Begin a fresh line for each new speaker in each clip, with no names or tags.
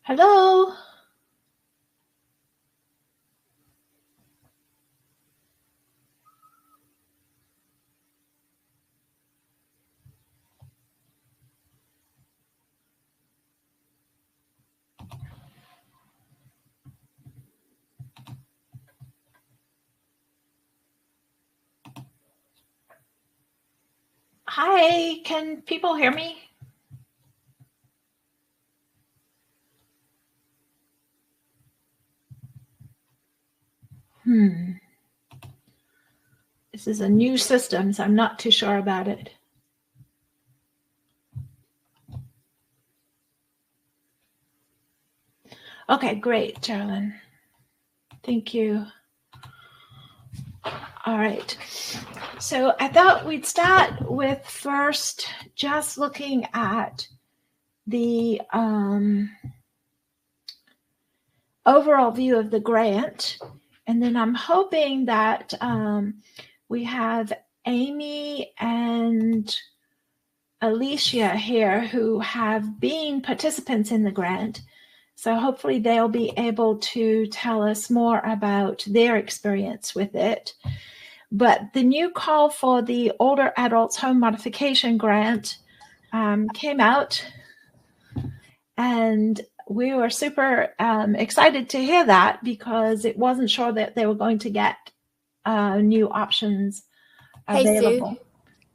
Hello. Hi, can people hear me? This is a new system, so I'm not too sure about it. Okay, great, Carolyn. Thank you. All right. So I thought we'd start with first just looking at the overall view of the grant. And then I'm hoping that we have Amy and Alicia here who have been participants in the grant. So hopefully they'll be able to tell us more about their experience with it. But the new call for the Older Adults Home Modification Grant came out, and we were super excited to hear that because it wasn't sure that they were going to get new options available.
Hey, Sue.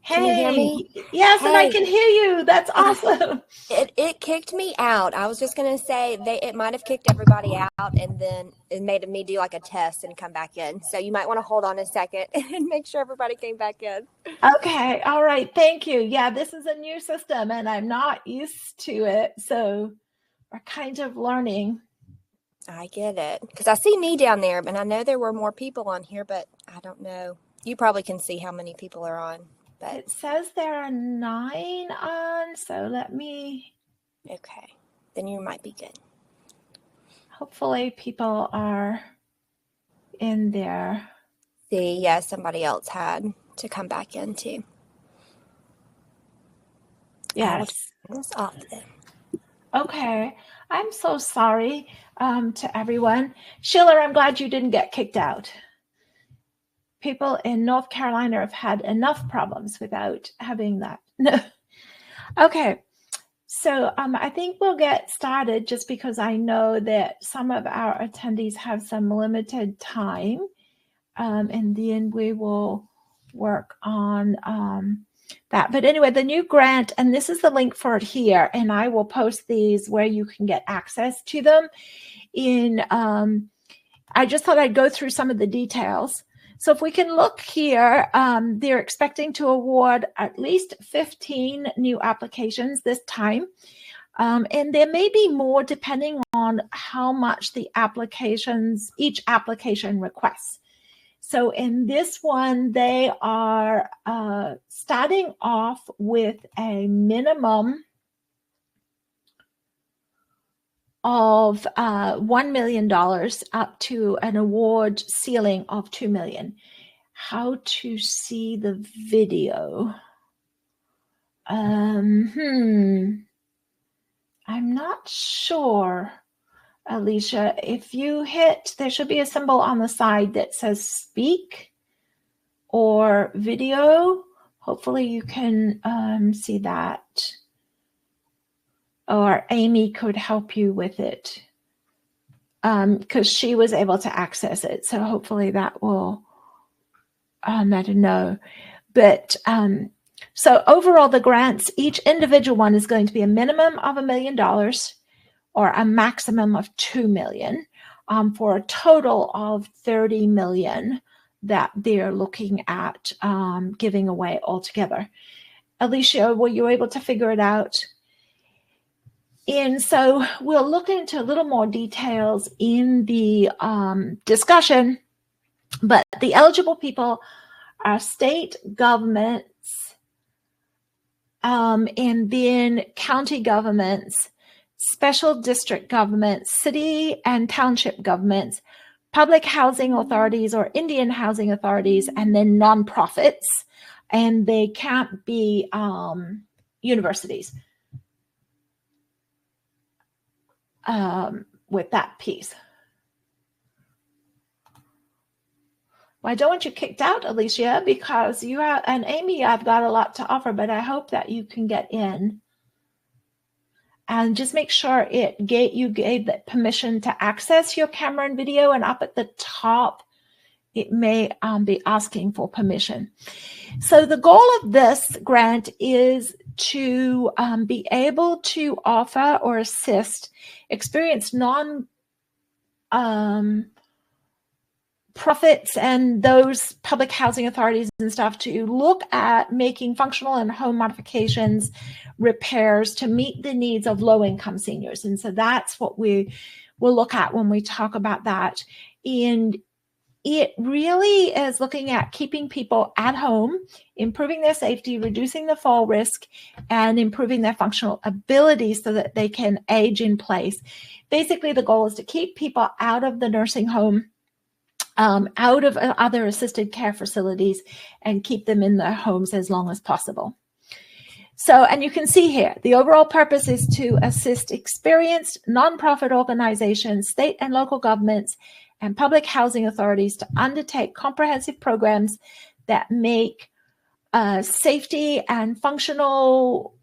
Can you hear me?
Yes, hey. And I can hear you. That's awesome.
It kicked me out. I was just going to say it might have kicked everybody out, and then it made me do like a test and come back in. So you might want to hold on a second and make sure everybody came back in.
Okay. All right. Thank you. Yeah, this is a new system and I'm not used to it. So we're kind of learning.
I get it. Because I see me down there, and I know there were more people on here, but I don't know. You probably can see how many people are on. But
it says there are 9 on, so let me...
Okay, then you might be good.
Hopefully people are in there.
See, yeah, somebody else had to come back in too.
Yes.
This off then.
Okay, I'm so sorry to everyone. Sheila, I'm glad you didn't get kicked out. People in North Carolina have had enough problems without having that. Okay, so I think we'll get started just because I know that some of our attendees have some limited time, and then we will work on that. But anyway, the new grant, and this is the link for it here, and I will post these where you can get access to them. I just thought I'd go through some of the details. So if we can look here, they're expecting to award at least 15 new applications this time. And there may be more depending on how much each application requests. So in this one, they are starting off with a minimum of $1 million up to an award ceiling of $2 million. How to see the video? I'm not sure, Alicia. If you hit, there should be a symbol on the side that says speak or video. Hopefully you can see that. Or Amy could help you with it because she was able to access it. So hopefully that will let her know. But so overall, the grants, each individual one is going to be a minimum of $1 million or a maximum of $2 million for a total of $30 million that they're looking at giving away altogether. Alicia, were you able to figure it out? And so we'll look into a little more details in the discussion, but the eligible people are state governments and then county governments, special district governments, city and township governments, public housing authorities or Indian housing authorities, and then nonprofits, and they can't be universities. with that piece. Well, I don't want you kicked out, Alicia, because you are, and Amy, I've got a lot to offer, but I hope that you can get in. And just make sure you gave that permission to access your camera and video, and up at the top, it may be asking for permission. So the goal of this grant is to be able to offer or assist experienced profits and those public housing authorities and stuff to look at making functional and home modifications, repairs to meet the needs of low-income seniors. And so that's what we will look at when we talk about that. And it really is looking at keeping people at home, improving their safety, reducing the fall risk, and improving their functional ability so that they can age in place. Basically, the goal is to keep people out of the nursing home, out of other assisted care facilities, and keep them in their homes as long as possible. So, and you can see here, the overall purpose is to assist experienced nonprofit organizations, state and local governments, and public housing authorities to undertake comprehensive programs that make safety and functional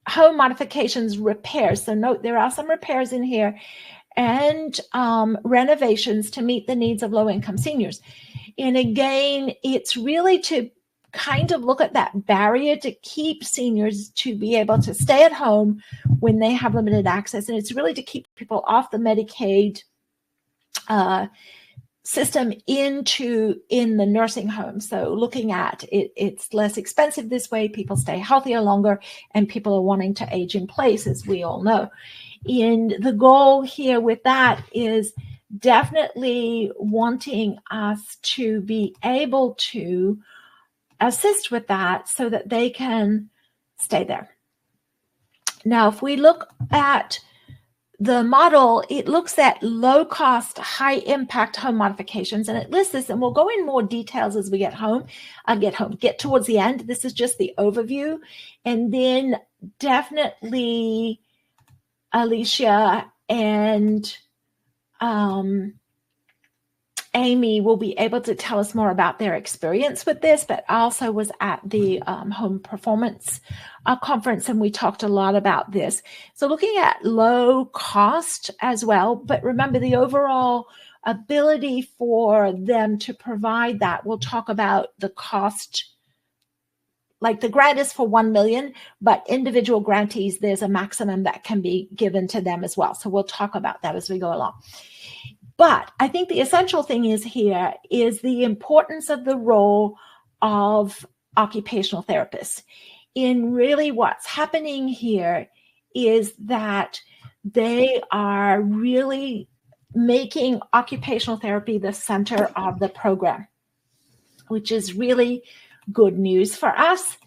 home modifications repairs. So note, there are some repairs in here, and renovations to meet the needs of low-income seniors. And again, it's really to kind of look at that barrier to keep seniors to be able to stay at home when they have limited access. And it's really to keep people off the Medicaid system in the nursing home. So looking at it, it's less expensive this way, people stay healthier longer, and people are wanting to age in place, as we all know. And the goal here with that is definitely wanting us to be able to assist with that so that they can stay there. Now, if we look at the model, it looks at low-cost, high-impact home modifications, and it lists this, and we'll go in more details as we get towards the end. This is just the overview, and then definitely Alicia and Amy will be able to tell us more about their experience with this, but also was at the Home Performance Conference, and we talked a lot about this. So looking at low cost as well, but remember the overall ability for them to provide that. We'll talk about the cost. Like the grant is for 1 million, but individual grantees, there's a maximum that can be given to them as well. So we'll talk about that as we go along. But I think the essential thing is here is the importance of the role of occupational therapists. In really what's happening here is that they are really making occupational therapy the center of the program, which is really good news for us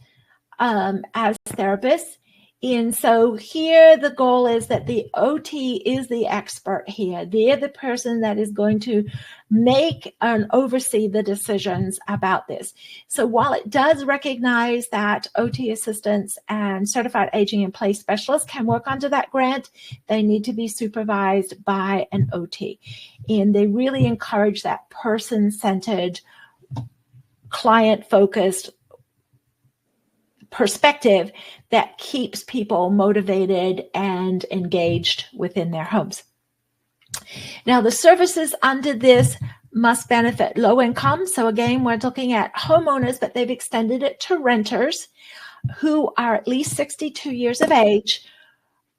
as therapists. And so here the goal is that the OT is the expert here. They're the person that is going to make and oversee the decisions about this. So while it does recognize that OT assistants and certified aging in place specialists can work under that grant, they need to be supervised by an OT. And they really encourage that person-centered, client-focused perspective that keeps people motivated and engaged within their homes. Now, the services under this must benefit low income. So again, we're looking at homeowners, but they've extended it to renters who are at least 62 years of age,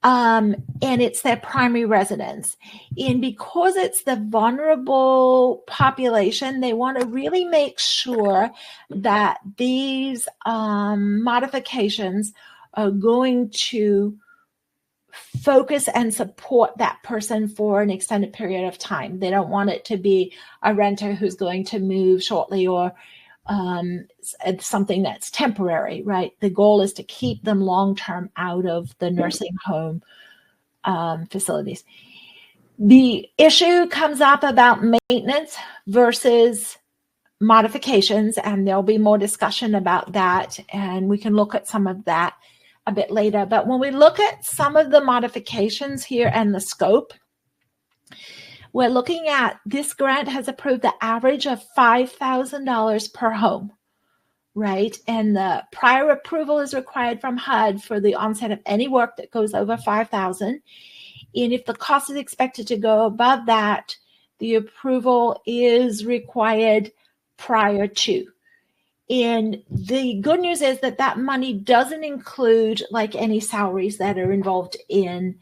and it's their primary residence. And because it's the vulnerable population, they want to really make sure that these modifications are going to focus and support that person for an extended period of time. They don't want it to be a renter who's going to move shortly or something that's temporary, right? The goal is to keep them long-term out of the nursing home facilities. The issue comes up about maintenance versus modifications, and there'll be more discussion about that, and we can look at some of that a bit later. But when we look at some of the modifications here and the scope, we're looking at this grant has approved the average of $5,000 per home, right? And the prior approval is required from HUD for the onset of any work that goes over $5,000. And if the cost is expected to go above that, the approval is required prior to. And the good news is that that money doesn't include like any salaries that are involved in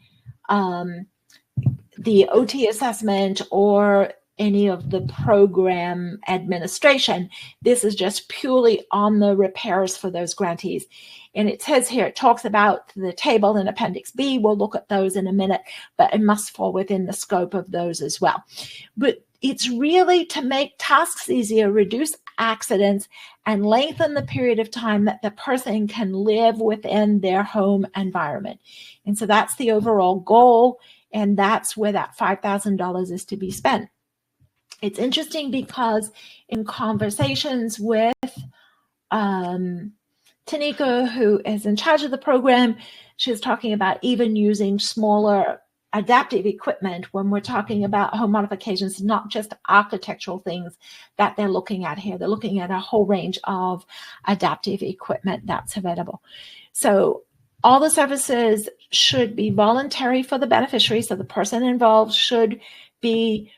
the OT assessment or any of the program administration. This is just purely on the repairs for those grantees. And it says here, it talks about the table in Appendix B. We'll look at those in a minute, but it must fall within the scope of those as well. But it's really to make tasks easier, reduce accidents, and lengthen the period of time that the person can live within their home environment. And so that's the overall goal, and that's where that $5,000 is to be spent. It's interesting because in conversations with Tanika, who is in charge of the program, she's talking about even using smaller adaptive equipment when we're talking about home modifications, not just architectural things that they're looking at here. They're looking at a whole range of adaptive equipment that's available. So all the services should be voluntary for the beneficiary. So the person involved should be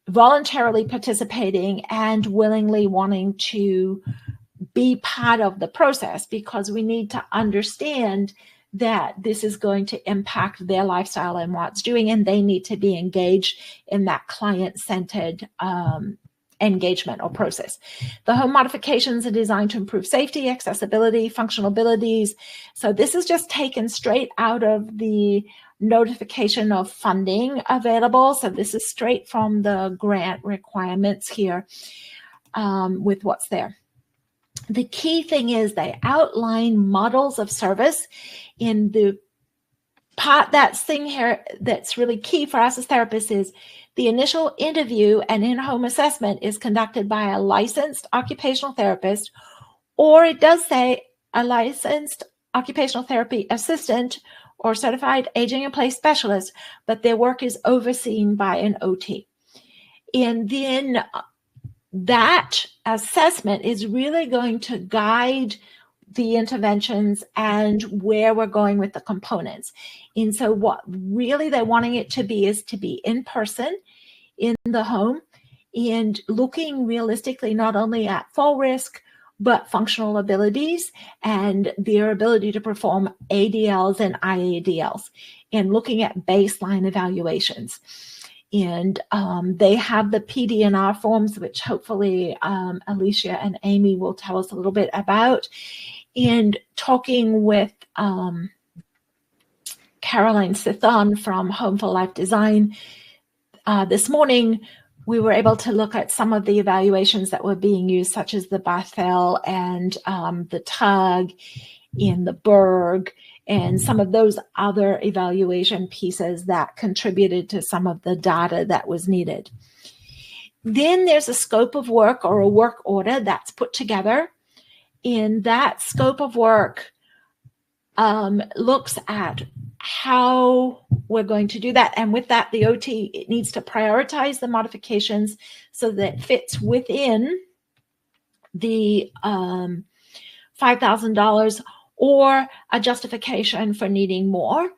voluntarily participating and willingly wanting to be part of the process, because we need to understand that this is going to impact their lifestyle and what it's doing, and they need to be engaged in that client-centered engagement or process. The home modifications are designed to improve safety, accessibility, functional abilities. So this is just taken straight out of the notification of funding available. So this is straight from the grant requirements here with what's there. The key thing is they outline models of service. In the part that's thing here that's really key for us as therapists is the initial interview and in-home assessment is conducted by a licensed occupational therapist, or it does say a licensed occupational therapy assistant or certified aging in place specialist, but their work is overseen by an OT. And then that assessment is really going to guide the interventions and where we're going with the components. And so what really they're wanting it to be is to be in person in the home and looking realistically not only at fall risk, but functional abilities and their ability to perform ADLs and IADLs, and looking at baseline evaluations. And they have the PD&R forms, which hopefully Alicia and Amy will tell us a little bit about. And talking with Caroline Sithon from Home for Life Design this morning, we were able to look at some of the evaluations that were being used, such as the Barthel and the TUG in the Berg, and some of those other evaluation pieces that contributed to some of the data that was needed. Then there's a scope of work or a work order that's put together. In that scope of work looks at how we're going to do that. And with that, the OT, it needs to prioritize the modifications so that it fits within the $5,000 or a justification for needing more.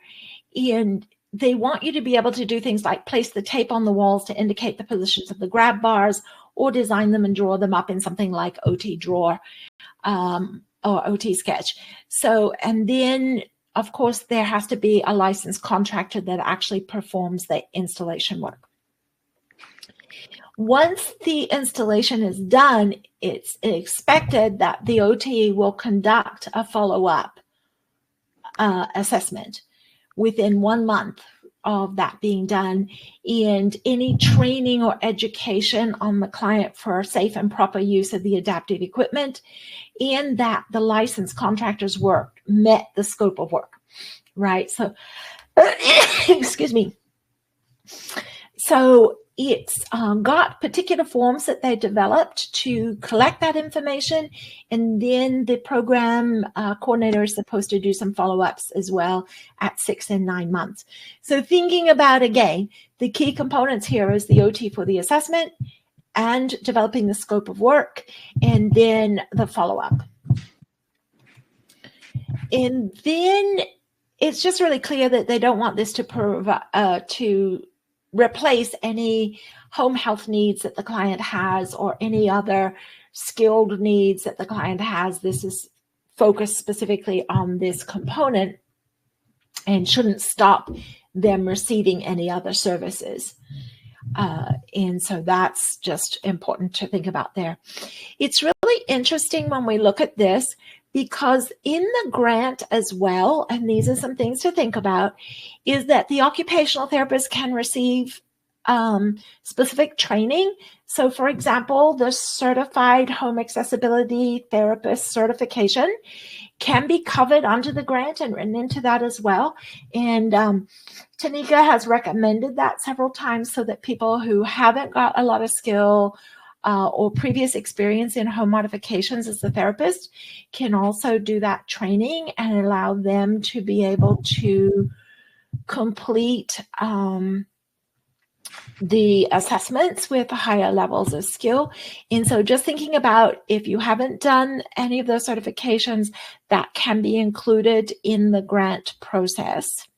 And they want you to be able to do things like place the tape on the walls to indicate the positions of the grab bars, or design them and draw them up in something like OT Drawer or OT Sketch. So, and then of course there has to be a licensed contractor that actually performs the installation work. Once the installation is done, it's expected that the OT will conduct a follow-up assessment within 1 month of that being done, and any training or education on the client for safe and proper use of the adaptive equipment, and that the licensed contractor's work met the scope of work, right? So, excuse me. So it's got particular forms that they developed to collect that information, and then the program coordinator is supposed to do some follow-ups as well at 6 and 9 months. So thinking about, again, the key components here is the OT for the assessment and developing the scope of work, and then the follow-up. And then it's just really clear that they don't want this to replace any home health needs that the client has or any other skilled needs that the client has. This is focused specifically on this component and shouldn't stop them receiving any other services. And so that's just important to think about there. It's really interesting when we look at this, because in the grant as well, and these are some things to think about, is that the occupational therapist can receive specific training. So for example, the Certified Home Accessibility Therapist certification can be covered under the grant and written into that as well. And Tanika has recommended that several times so that people who haven't got a lot of skill or previous experience in home modifications as a therapist can also do that training and allow them to be able to complete the assessments with higher levels of skill. And so just thinking about, if you haven't done any of those certifications, that can be included in the grant process.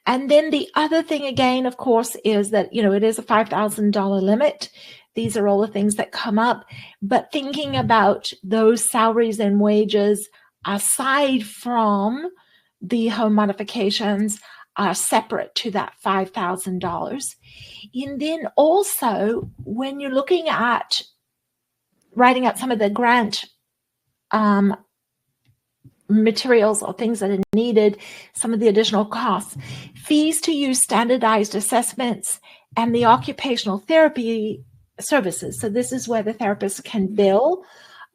And then the other thing, again, of course, is that, it is a $5,000 limit. These are all the things that come up. But thinking about those salaries and wages aside from the home modifications are separate to that $5,000. And then also, when you're looking at writing out some of the grant materials or things that are needed, some of the additional costs, fees to use standardized assessments, and the occupational therapy services. So this is where the therapist can bill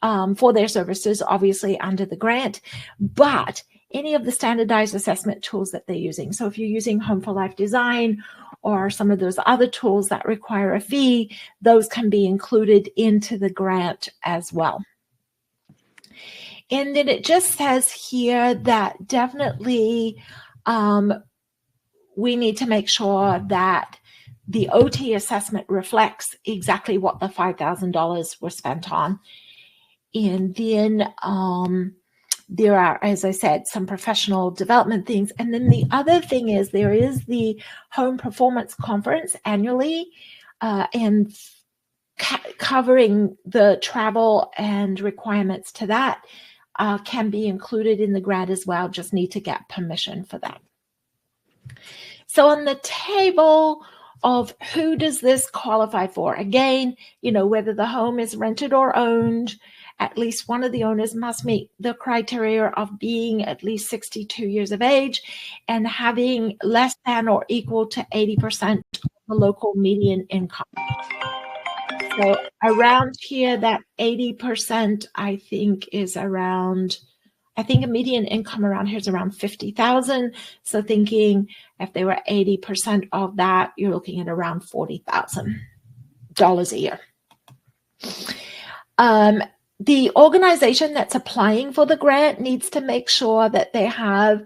for their services, obviously under the grant, but any of the standardized assessment tools that they're using. So if you're using Home for Life Design or some of those other tools that require a fee, those can be included into the grant as well. And then it just says here that definitely we need to make sure that the OT assessment reflects exactly what the $5,000 were spent on. And then there are, as I said, some professional development things. And then the other thing is there is the Home Performance Conference annually, and covering the travel and requirements to that can be included in the grant as well. Just need to get permission for that. So on the table of who does this qualify for, again, whether the home is rented or owned, at least one of the owners must meet the criteria of being at least 62 years of age and having less than or equal to 80% of the local median income. So around here, that 80%, I think, is around, I think a median income around here is around $50,000. So thinking if they were 80% of that, you're looking at around $40,000 a year. The organization that's applying for the grant needs to make sure that they have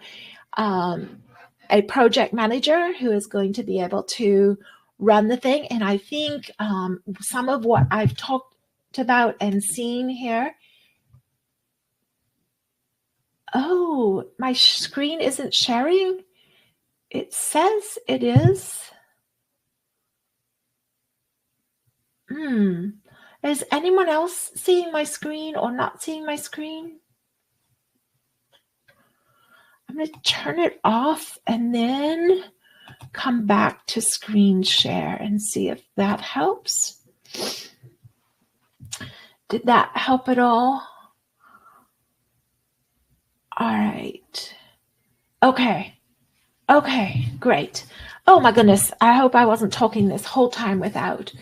a project manager who is going to be able to run the thing. And I think some of what I've talked about and seen here. Oh, my screen isn't sharing. It says it is. Is anyone else seeing my screen or not seeing my screen? I'm going to turn it off and then come back to screen share and see if that helps. Did that help at all? All right. Okay. Okay, great. Oh my goodness. I hope I wasn't talking this whole time without.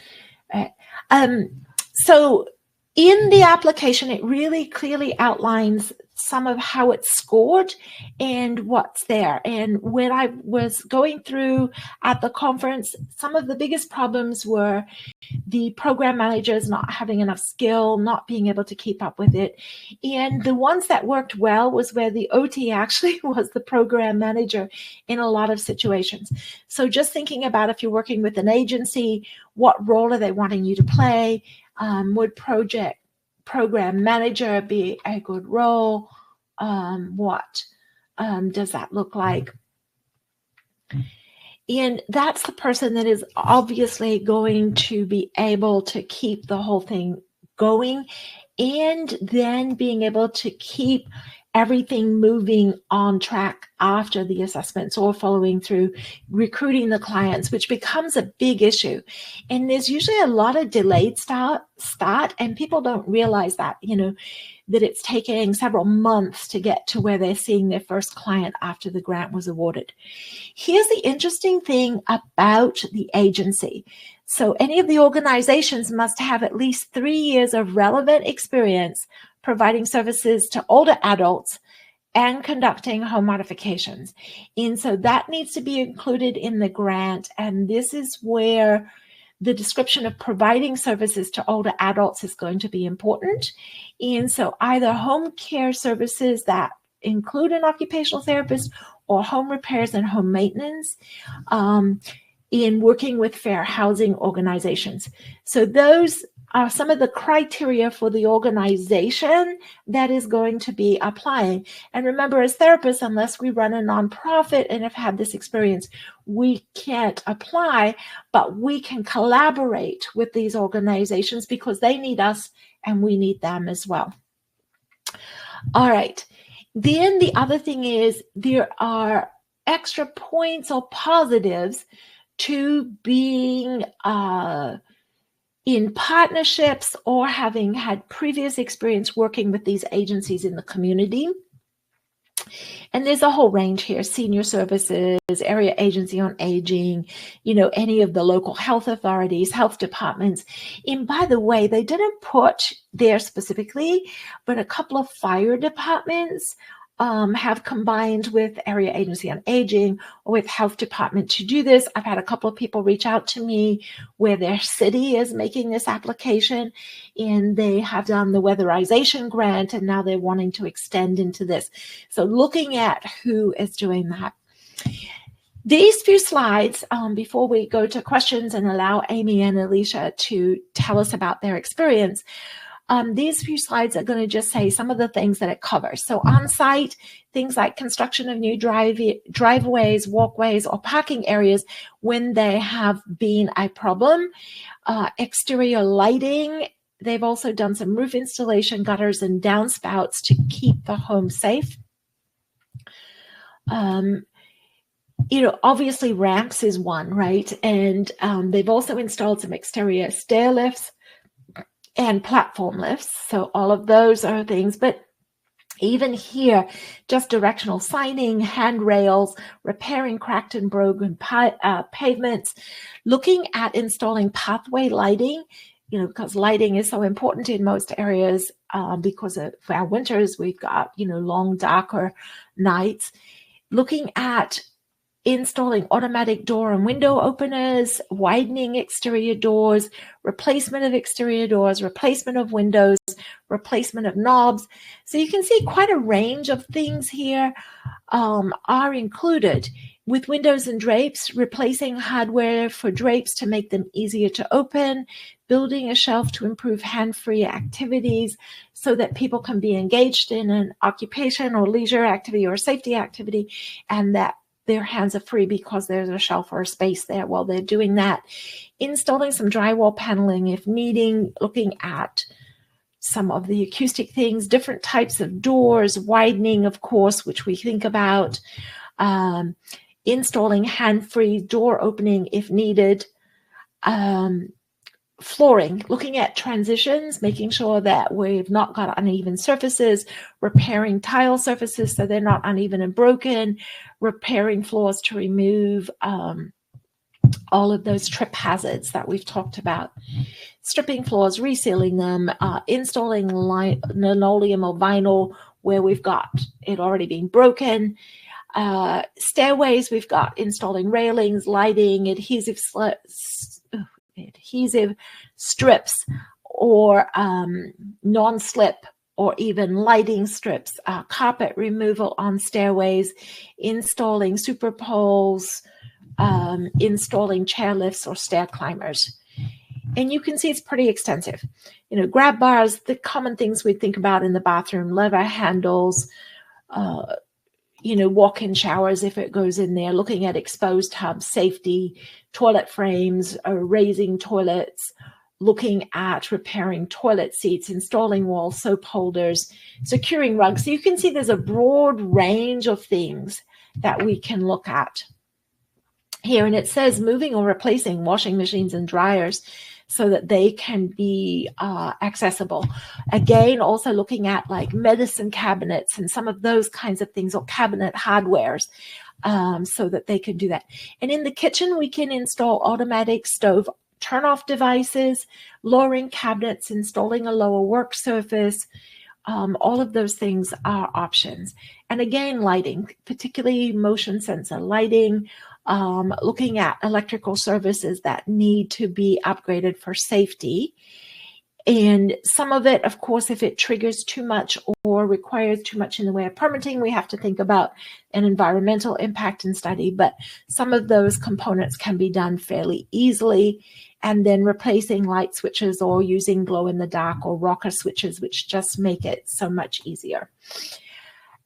So in the application, it really clearly outlines some of how it's scored and what's there. And when I was going through at the conference, some of the biggest problems were the program managers not having enough skill, not being able to keep up with it. And the ones that worked well was where the OT actually was the program manager in a lot of situations. So just thinking about if you're working with an agency, what role are they wanting you to play? Would program manager be a good role? What does that look like? And that's the person that is obviously going to be able to keep the whole thing going, and then being able to keep everything moving on track after the assessments or following through, recruiting the clients, which becomes a big issue. And there's usually a lot of delayed start, and people don't realize that, that it's taking several months to get to where they're seeing their first client after the grant was awarded. Here's the interesting thing about the agency. So any of the organizations must have at least 3 years of relevant experience providing services to older adults and conducting home modifications. And so that needs to be included in the grant. And this is where the description of providing services to older adults is going to be important. And so either home care services that include an occupational therapist or home repairs and home maintenance in working with fair housing organizations. So those are some of the criteria for the organization that is going to be applying. And remember, as therapists, unless we run a nonprofit and have had this experience, we can't apply, but we can collaborate with these organizations because they need us and we need them as well. All right. Then the other thing is there are extra points or positives to being in partnerships or having had previous experience working with these agencies in the community. And there's a whole range here: senior services, area agency on aging, any of the local health authorities, health departments. And by the way, they didn't put there specifically, but a couple of fire departments have combined with area agency on aging or with health department to do this. I've had a couple of people reach out to me where their city is making this application and they have done the weatherization grant and now they're wanting to extend into this. So looking at who is doing that. These few slides, before we go to questions and allow Amy and Alicia to tell us about their experience, these few slides are going to just say some of the things that it covers. So on-site, things like construction of new driveways, walkways, or parking areas when they have been a problem. Exterior lighting, they've also done some roof installation, gutters, and downspouts to keep the home safe. Obviously ramps is one, right? And they've also installed some exterior stair lifts and platform lifts. So all of those are things, but even here, just directional signing, handrails, repairing cracked and broken pavements, looking at installing pathway lighting, because lighting is so important in most areas because of our winters, we've got, long, darker nights. Looking at installing automatic door and window openers, widening exterior doors, replacement of exterior doors, replacement of windows, replacement of knobs. So you can see quite a range of things here are included. With windows and drapes, replacing hardware for drapes to make them easier to open, building a shelf to improve hand-free activities so that people can be engaged in an occupation or leisure activity or safety activity, and that their hands are free because there's a shelf or a space there while they're doing that. Installing some drywall paneling if needing, looking at some of the acoustic things, different types of doors, widening, of course, which we think about, installing hand-free door opening if needed, flooring, looking at transitions, making sure that we've not got uneven surfaces, repairing tile surfaces so they're not uneven and broken, repairing floors to remove all of those trip hazards that we've talked about, stripping floors, resealing them, installing linoleum or vinyl where we've got it already being broken. Stairways, we've got installing railings, lighting, adhesive strips, or non-slip or even lighting strips, carpet removal on stairways, installing super poles, installing chair lifts or stair climbers. And you can see it's pretty extensive. Grab bars, the common things we think about in the bathroom, lever handles, walk-in showers if it goes in there, looking at exposed tubs, safety, toilet frames, raising toilets, looking at repairing toilet seats, installing wall soap holders, securing rugs. So you can see there's a broad range of things that we can look at here. And it says moving or replacing washing machines and dryers so that they can be accessible. Again, also looking at like medicine cabinets and some of those kinds of things, or cabinet hardwares, so that they can do that. And in the kitchen, we can install automatic stove turn-off devices, lowering cabinets, installing a lower work surface. All of those things are options. And again, lighting, particularly motion sensor lighting, looking at electrical services that need to be upgraded for safety. And some of it, of course, if it triggers too much or requires too much in the way of permitting, we have to think about an environmental impact and study. But some of those components can be done fairly easily. And then replacing light switches or using glow-in-the-dark or rocker switches, which just make it so much easier.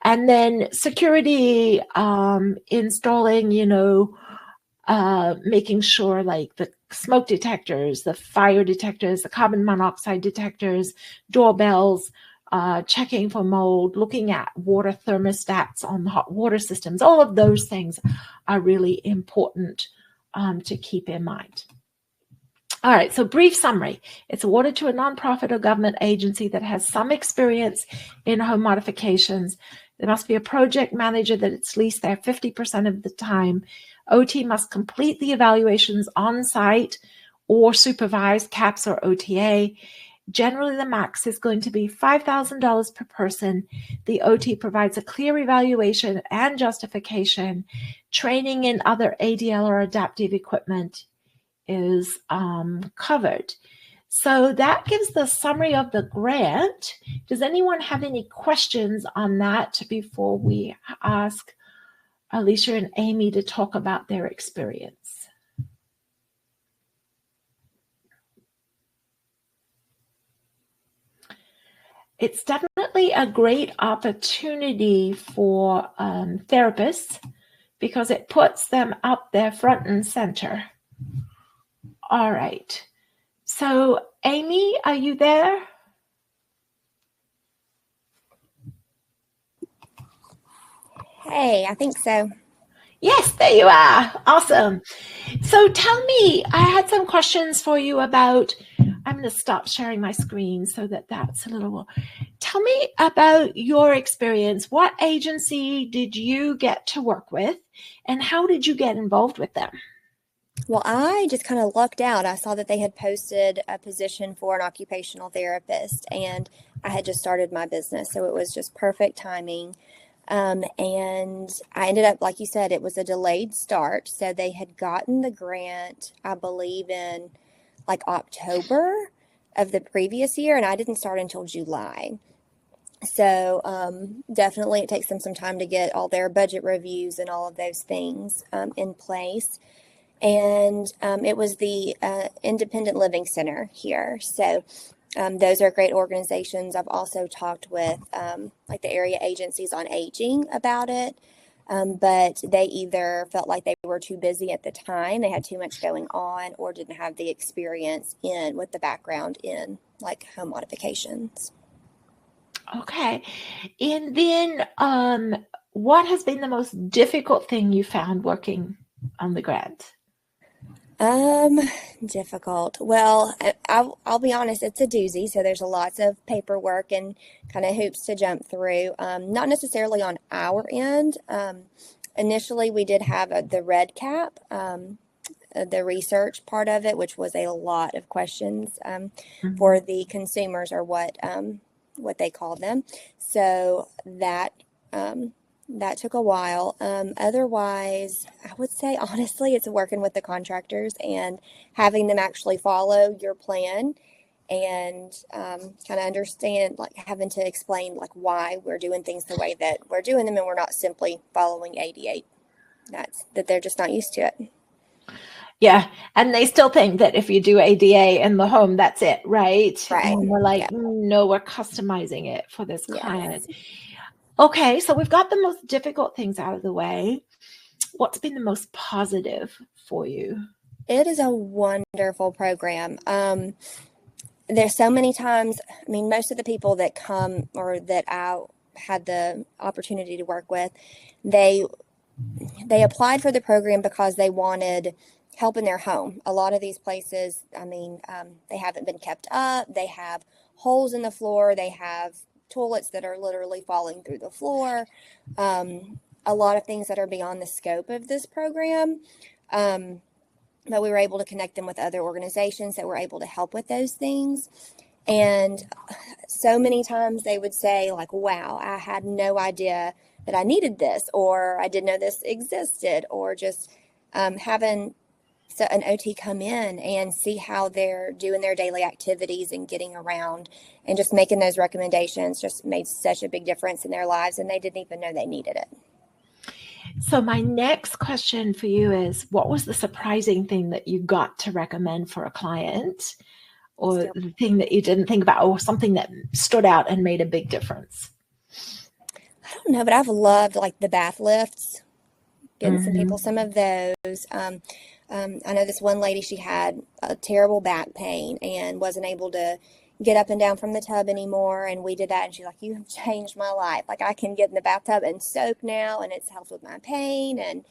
And then security, installing, making sure like the smoke detectors, the fire detectors, the carbon monoxide detectors, doorbells, checking for mold, looking at water thermostats on hot water systems. All of those things are really important to keep in mind. All right, so brief summary. It's awarded to a nonprofit or government agency that has some experience in home modifications. There must be a project manager that it's least there 50% of the time. OT must complete the evaluations on site or supervise CAPS or OTA. Generally, the max is going to be $5,000 per person. The OT provides a clear evaluation and justification. Training in other ADL or adaptive equipment is covered. So that gives the summary of the grant. Does anyone have any questions on that before we ask Alicia and Amy to talk about their experience? It's definitely a great opportunity for therapists because it puts them up there front and center. All right. So, Amy, are you there?
Hey, I think so.
Yes, there you are. Awesome. So tell me, I had some questions for you about, I'm going to stop sharing my screen so that that's a little, tell me about your experience. What agency did you get to work with and how did you get involved with them?
Well, I just kind of lucked out. I saw that they had posted a position for an occupational therapist, and I had just started my business, so it was just perfect timing. And I ended up, like you said, it was a delayed start. So they had gotten the grant, I believe, in like October of the previous year, and I didn't start until July. So definitely it takes them some time to get all their budget reviews and all of those things in place. And it was the Independent Living Center here. So those are great organizations. I've also talked with like the area agencies on aging about it, but they either felt like they were too busy at the time, they had too much going on, or didn't have the experience with the background in like home modifications.
Okay. And then what has been the most difficult thing you found working on the grant?
Difficult. Well, I'll be honest, it's a doozy. So there's lots of paperwork and kind of hoops to jump through. Not necessarily on our end. Initially, we did have the red cap, the research part of it, which was a lot of questions for the consumers, or what what they call them. So that took a while. Otherwise, I would say honestly, it's working with the contractors and having them actually follow your plan and kind of understand, like having to explain like why we're doing things the way that we're doing them, and we're not simply following 88. That they're just not used to it.
Yeah. And they still think that if you do ADA in the home, that's it, right?
Right.
And we're like,
Yeah.
no, we're customizing it for this
Yes.
client. Okay. So we've got the most difficult things out of the way. What's been the most positive for you?
It is a wonderful program. There's so many times, I mean, most of the people that come or that I had the opportunity to work with, they applied for the program because they wanted help in their home. A lot of these places, I mean, they haven't been kept up. They have holes in the floor. They have toilets that are literally falling through the floor. A lot of things that are beyond the scope of this program. But we were able to connect them with other organizations that were able to help with those things. And so many times they would say, like, wow, I had no idea that I needed this, or I didn't know this existed, or just having an OT come in and see how they're doing their daily activities and getting around and just making those recommendations just made such a big difference in their lives, and they didn't even know they needed it.
So my next question for you is, what was the surprising thing that you got to recommend for a client, or the thing that you didn't think about, or something that stood out and made a big difference?
I don't know, but I've loved like the bath lifts, getting some people some of those. I know this one lady, she had a terrible back pain and wasn't able to get up and down from the tub anymore, and we did that, and she's like, you have changed my life. Like, I can get in the bathtub and soak now, and it's helped with my pain. And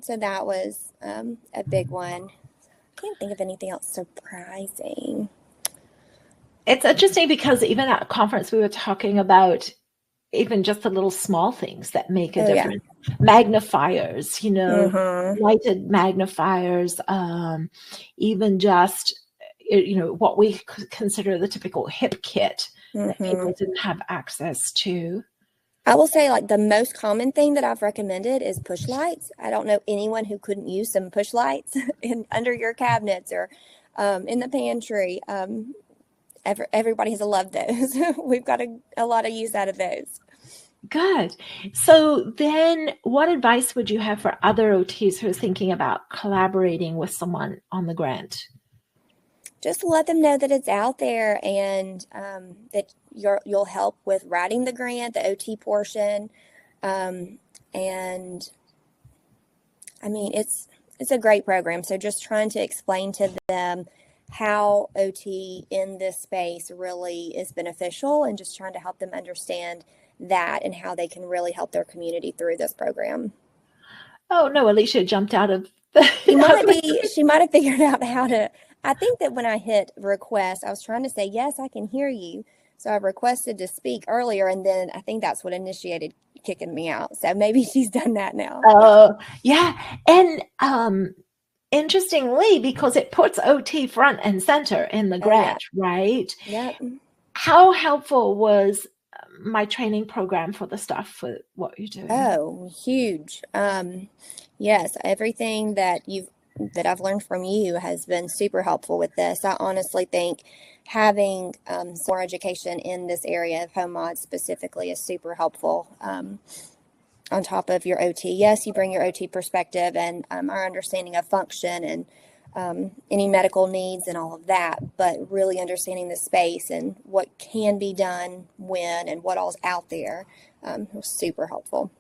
so that was a big one. I can't think of anything else surprising.
It's interesting because even at a conference we were talking about even just the little small things that make a difference. Yeah. Magnifiers, lighted magnifiers, even just what we consider the typical hip kit that people didn't have access to.
I will say, like, the most common thing that I've recommended is push lights. I don't know anyone who couldn't use some push lights under your cabinets or in the pantry. Everybody has loved those. We've got a lot of use out of those.
Good. So then what advice would you have for other OTs who are thinking about collaborating with someone on the grant?
Just let them know that it's out there, and that you'll help with writing the grant, the OT portion. And I mean, it's a great program. So just trying to explain to them how OT in this space really is beneficial, and just trying to help them understand that and how they can really help their community through this program.
Oh no, Alicia jumped out of
she might have figured out how to. I think that when I hit request, I was trying to say, yes, I can hear you. So I requested to speak earlier, and then I think that's what initiated kicking me out. So maybe she's done that now.
Oh, yeah. And interestingly, because it puts OT front and center in the grant, right?
Yep.
How helpful was my training program for the stuff for what you're doing?
Oh, huge. Yes, everything that I've learned from you has been super helpful with this. I honestly think having more education in this area of home mods specifically is super helpful. On top of your OT, yes, you bring your OT perspective and our understanding of function and any medical needs and all of that, but really understanding the space and what can be done when and what all's out there was super helpful.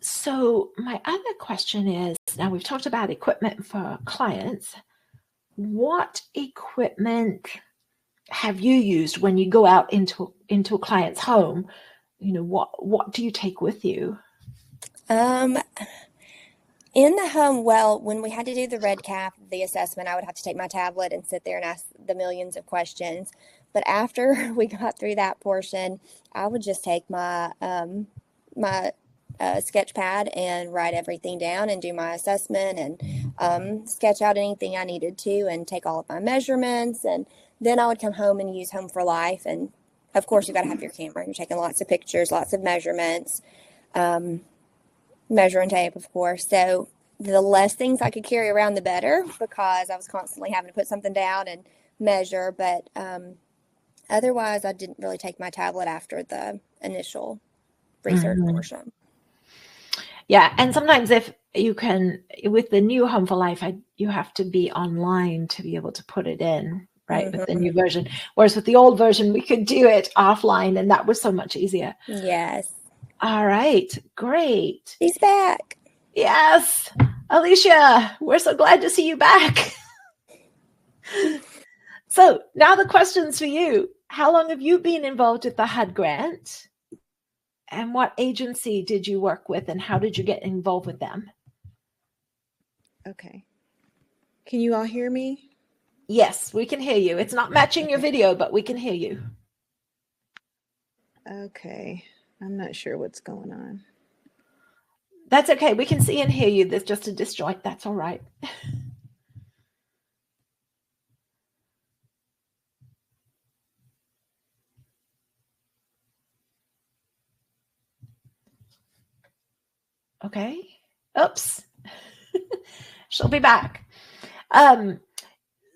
So my other question is, now we've talked about equipment for clients. What equipment have you used when you go out into a client's home? What do you take with you?
In the home, well, when we had to do the the assessment, I would have to take my tablet and sit there and ask the millions of questions. But after we got through that portion, I would just take my sketch pad and write everything down and do my assessment and sketch out anything I needed to and take all of my measurements. And then I would come home and use Home for Life and of course, you got to have your camera. You're taking lots of pictures, lots of measurements, measuring tape, of course. So the less things I could carry around, the better, because I was constantly having to put something down and measure. But otherwise, I didn't really take my tablet after the initial research portion.
Yeah, and sometimes if you can, with the new Home for Life, you have to be online to be able to put it in, right, with the new version. Whereas with the old version, we could do it offline, and that was so much easier.
Yes.
All right, great.
She's back.
Yes, Alicia, we're so glad to see you back. So now the questions for you. How long have you been involved with the HUD grant? And what agency did you work with, and how did you get involved with them?
Okay. Can you all hear me?
Yes, we can hear you. It's not matching your video, but we can hear you.
Okay. I'm not sure what's going on.
That's okay. We can see and hear you. There's just a disjoint. That's all right. Okay. Oops. She'll be back.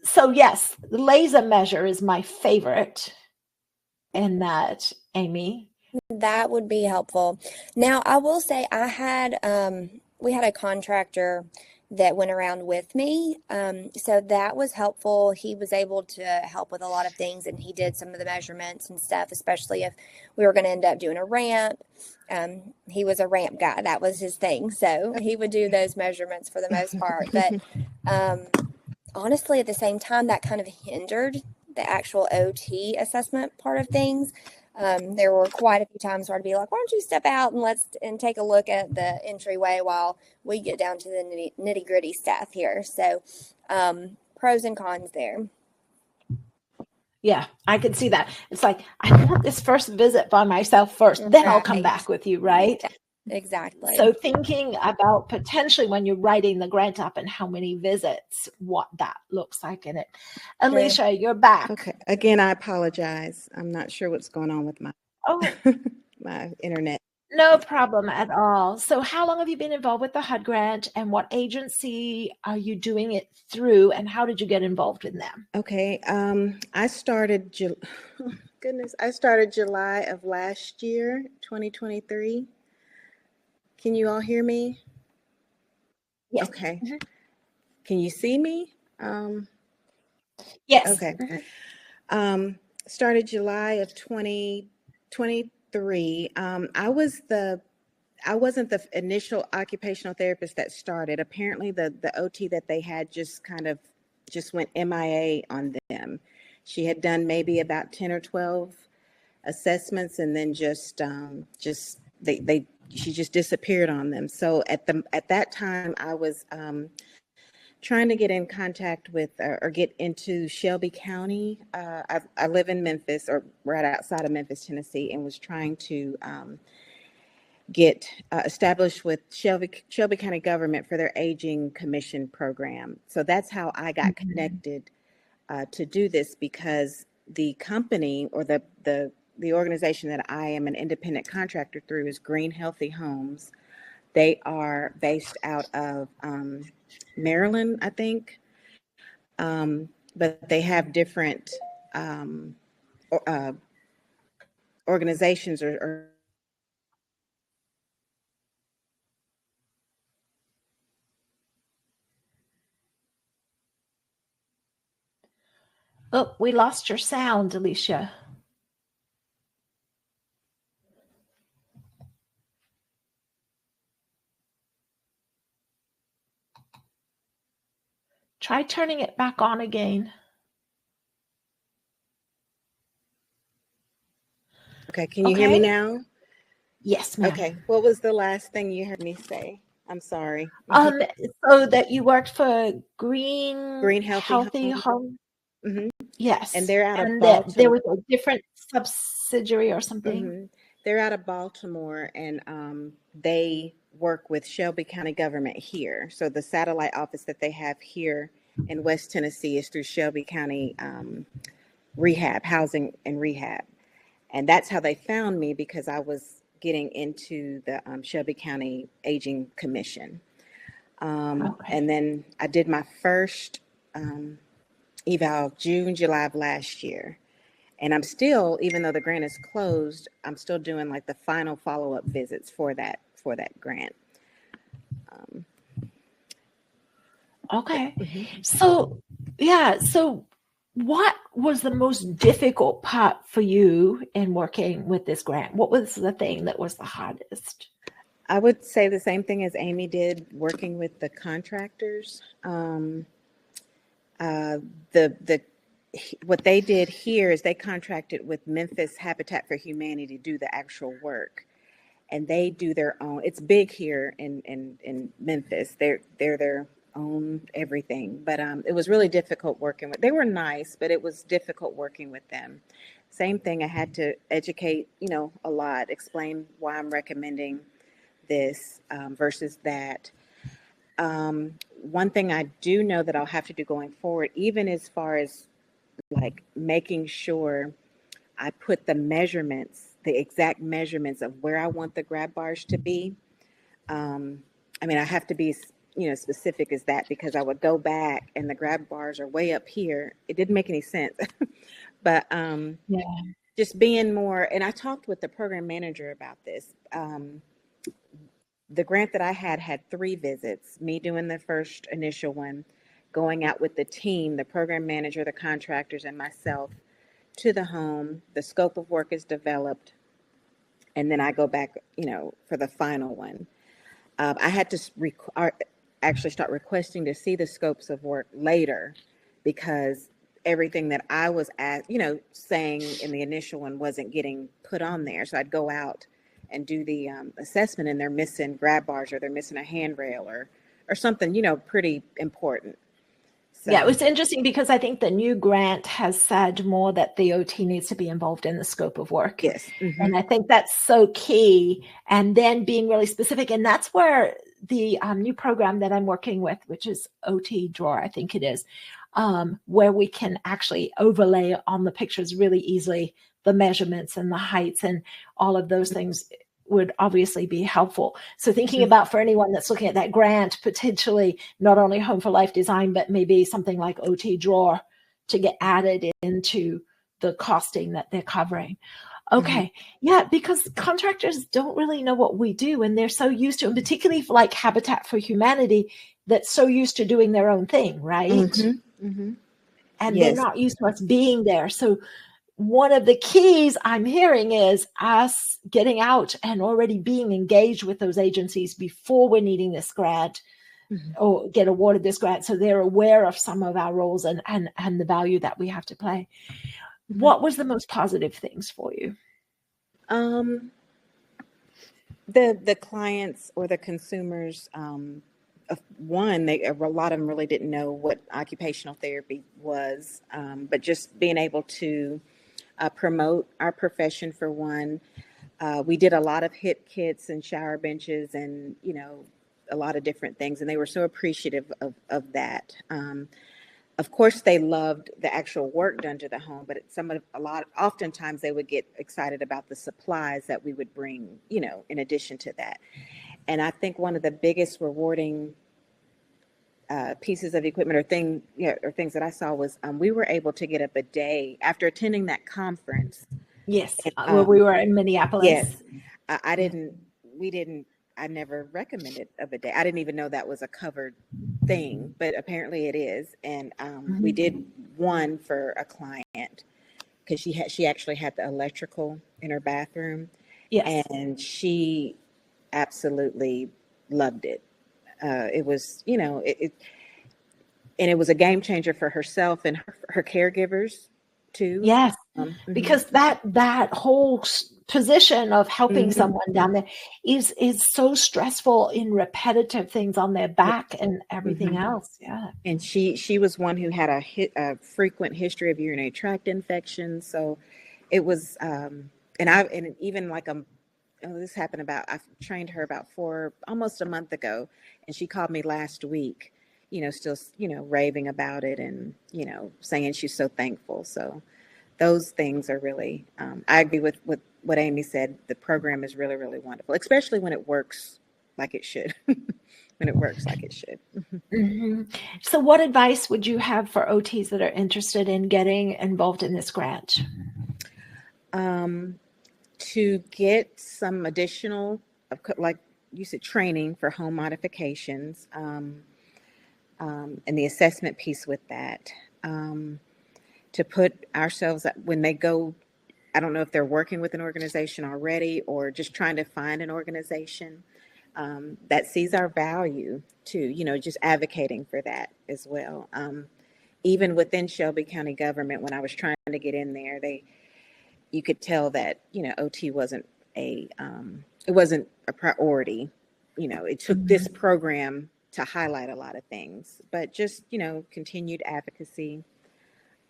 So yes, the laser measure is my favorite in that, Amy.
That would be helpful. Now, I will say we had a contractor that went around with me. So that was helpful. He was able to help with a lot of things, and he did some of the measurements and stuff, especially if we were going to end up doing a ramp. He was a ramp guy. That was his thing. So he would do those measurements for the most part. But honestly, at the same time, that kind of hindered the actual OT assessment part of things. There were quite a few times where I'd be like, why don't you step out and take a look at the entryway while we get down to the nitty gritty stuff here. So pros and cons there.
Yeah, I could see that. It's like, I want this first visit by myself first, then I'll come back with you, right?
Exactly.
So thinking about potentially when you're writing the grant up and how many visits, what that looks like in it. Alicia, you're back.
Okay. Again, I apologize. I'm not sure what's going on with my my internet.
No problem at all. So how long have you been involved with the HUD grant, and what agency are you doing it through, and how did you get involved in them?
Okay. I started I started July of last year, 2023. Can you all hear me?
Yes.
Okay. Can you see me?
Yes.
Okay. Started July of 2023. I wasn't the initial occupational therapist that started. Apparently the OT that they had just went MIA on them. She had done maybe about 10 or 12 assessments, and then she just disappeared on them. So at that time I was trying to get in contact with or get into Shelby County. I live in Memphis, or right outside of Memphis, Tennessee, and was trying to get established with Shelby County government for their aging commission program. So that's how I got connected to do this, because the company, or the organization that I am an independent contractor through, is Green Healthy Homes. They are based out of Maryland, I think, but they have different organizations or
Oh, we lost your sound, Alicia. Try turning it back on again.
Okay, can you hear me now?
Yes, ma'am.
Okay, what was the last thing you heard me say? I'm sorry.
So that you worked for Green
Healthy
Home.
Mm-hmm.
Yes.
And they're out of
Baltimore. There was a different subsidiary or something.
Mm-hmm. They're out of Baltimore, and they work with Shelby County government here. So the satellite office that they have here in West Tennessee is through Shelby County Rehab, Housing and Rehab. And that's how they found me, because I was getting into the Shelby County Aging Commission.
Okay.
And then I did my first eval June, July of last year. And I'm still, even though the grant is closed, I'm still doing like the final follow-up visits for that grant.
Okay.
Mhm.
So, yeah. So, what was the most difficult part for you in working with this grant? What was the thing that was the hardest?
I would say the same thing as Amy did, working with the contractors. The what they did here is they contracted with Memphis Habitat for Humanity to do the actual work, and they do their own. It's big here in Memphis. They're their own everything. But it was really difficult working with. They were nice, but it was difficult working with them. Same thing. I had to educate, a lot, explain why I'm recommending this versus that. One thing I do know that I'll have to do going forward, even as far as like making sure I put the measurements, the exact measurements of where I want the grab bars to be. I mean, I have to be, specific as that, because I would go back and the grab bars are way up here. It didn't make any sense. But
Yeah.
just being more, and I talked with the program manager about this. The grant that I had 3 visits, me doing the first initial one, going out with the team, the program manager, the contractors, and myself to the home. The scope of work is developed, and then I go back, for the final one. I had to actually start requesting to see the scopes of work later, because everything that I was saying in the initial one wasn't getting put on there. So I'd go out and do the assessment, and they're missing grab bars, or they're missing a handrail, or something, pretty important. So,
Yeah, it was interesting because I think the new grant has said more that the OT needs to be involved in the scope of work.
yes. Mm-hmm.
And I think that's so key. And then being really specific. And that's where the new program that I'm working with, which is OT Drawer, I think it is, where we can actually overlay on the pictures really easily the measurements and the heights and all of those things would obviously be helpful. So thinking about for anyone that's looking at that grant, potentially not only Home for Life design, but maybe something like OT Drawer to get added into the costing that they're covering. Okay. Yeah, because contractors don't really know what we do, and they're so used to, and particularly for like Habitat for Humanity, that's so used to doing their own thing, right? And
Yes.
they're not used to us being there. So one of the keys I'm hearing is us getting out and already being engaged with those agencies before we're needing this grant or get awarded this grant, so they're aware of some of our roles and the value that we have to play. What was the most positive things for you?
The clients or the consumers, one, a lot of them really didn't know what occupational therapy was, but just being able to promote our profession, for one. We did a lot of hip kits and shower benches and, a lot of different things, and they were so appreciative of that. Of course, they loved the actual work done to the home, but oftentimes they would get excited about the supplies that we would bring, in addition to that. And I think one of the biggest rewarding pieces of equipment or things that I saw was we were able to get a bidet after attending that conference.
Yes, where we were in Minneapolis.
Yes, I never recommended a bidet. I didn't even know that was a covered thing, but apparently it is. And we did one for a client, because she actually had the electrical in her bathroom.
Yes.
And she absolutely loved it. It was, and it was a game changer for herself and her caregivers too.
Yes, because that whole position of helping someone down there is so stressful in repetitive things on their back and everything else. Yeah.
And she was one who had a frequent history of urinary tract infections. So it was, and even like this happened I trained her about almost a month ago, and she called me last week, still, raving about it and, saying she's so thankful. So those things are really, I agree with what Amy said. The program is really, really wonderful, especially when it works like it should. When it works like it should.
Mm-hmm. So what advice would you have for OTs that are interested in getting involved in this grant?
To get some additional, like you said, training for home modifications, and the assessment piece with that, to put ourselves, when they go, I don't know if they're working with an organization already or just trying to find an organization that sees our value too, just advocating for that as well. Even within Shelby County government, when I was trying to get in there, you could tell that, OT wasn't it wasn't a priority. It took this program to highlight a lot of things, but just, continued advocacy.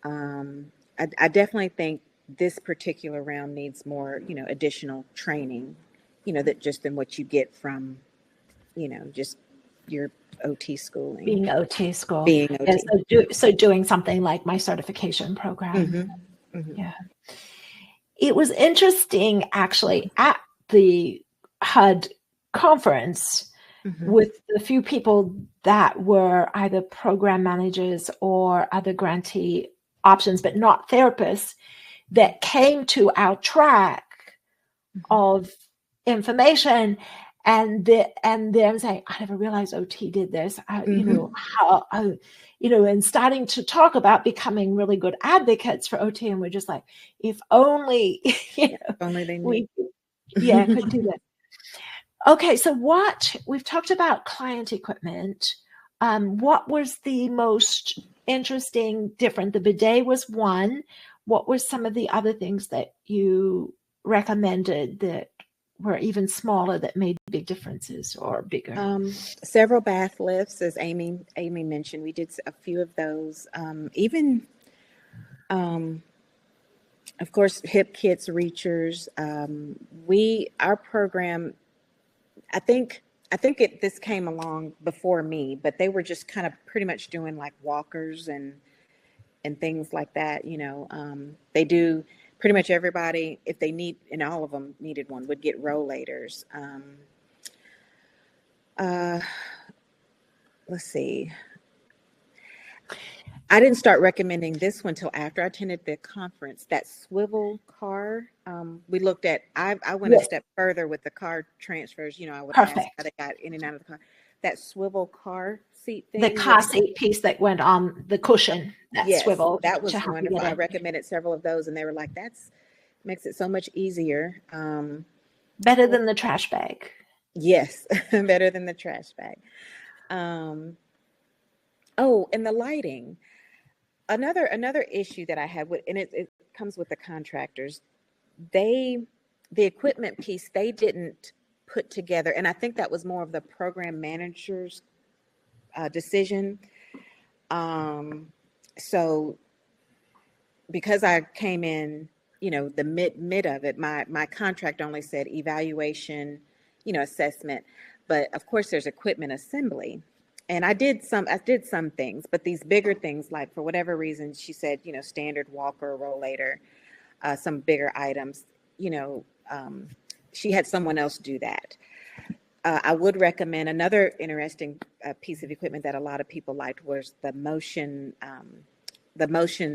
I definitely think this particular round needs more, additional training, that just than what you get from, just your OT schooling.
Being OT school.
Being OT.
Yeah, so doing something like my certification program.
Mm-hmm. Mm-hmm.
Yeah. It was interesting, actually, at the HUD conference with the few people that were either program managers or other grantee options, but not therapists, that came to our track of information, and them saying, "I never realized OT did this." And starting to talk about becoming really good advocates for OT, and we're just like, if only,
if only they knew.
Could do that. Okay, so we've talked about client equipment. What was the most interesting, different? The bidet was one. What were some of the other things that you recommended that were even smaller that made big differences or bigger?
Several bath lifts, as Amy mentioned. We did a few of those. Even, of course, hip kits, reachers. Our program, I think this came along before me, but they were just kind of pretty much doing like walkers and things like that. They do pretty much everybody, if they need, and all of them needed one, would get rollators. Let's see. I didn't start recommending this one till after I attended the conference. That swivel car, we looked at. I went a step further with the car transfers. I would ask how they got in and out of the car. That swivel car seat thing.
The car seat piece that went on the cushion. That swivel.
That was wonderful. I recommended several of those, and they were like, "That's makes it so much easier."
Better than the trash bag.
Yes, better than the trash bag. Oh, and the lighting. Another issue that I had with, and it comes with the contractors, the equipment piece, they didn't put together, and I think that was more of the program manager's decision. So because I came in, the mid of it, my contract only said evaluation, assessment, but of course there's equipment assembly. And I did some things, but these bigger things, like for whatever reason, she said, standard walker, rollator, some bigger items, she had someone else do that. I would recommend another interesting piece of equipment that a lot of people liked was the motion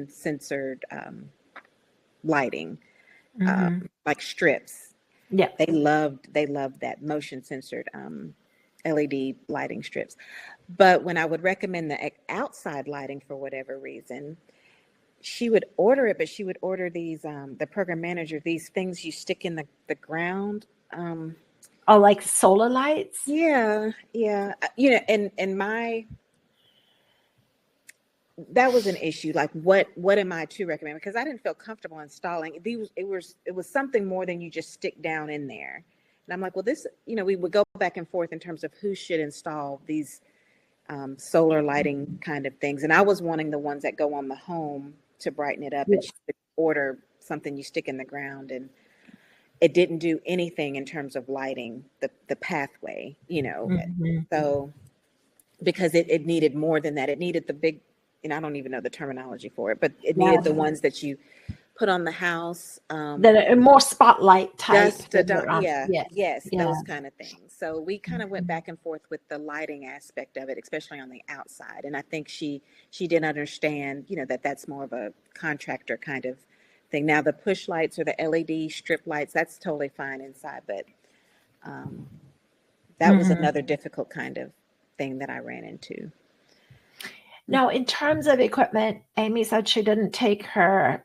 censored lighting, like strips.
Yeah,
they loved that motion censored LED lighting strips. But when I would recommend the outside lighting for whatever reason, she would order it, but she would order these, the program manager, these things you stick in the ground.
Oh, like solar lights?
Yeah. And that was an issue. Like, what am I to recommend? Because I didn't feel comfortable installing these. It was something more than you just stick down in there. And I'm like, well, this, we would go back and forth in terms of who should install these solar lighting kind of things. And I was wanting the ones that go on the home to brighten it up. And she would order something you stick in the ground, and it didn't do anything in terms of lighting the pathway, So because it needed more than that. It needed the big, and I don't even know the terminology for it, but it needed the ones that you put on the house.
The more spotlight type.
Yes,
Yeah.
those kind of things. So we kind of went back and forth with the lighting aspect of it, especially on the outside. And I think she did understand, that that's more of a contractor kind of thing. Now the push lights or the LED strip lights, that's totally fine inside, but that was another difficult kind of thing that I ran into.
Now, in terms of equipment, Amy said she didn't take her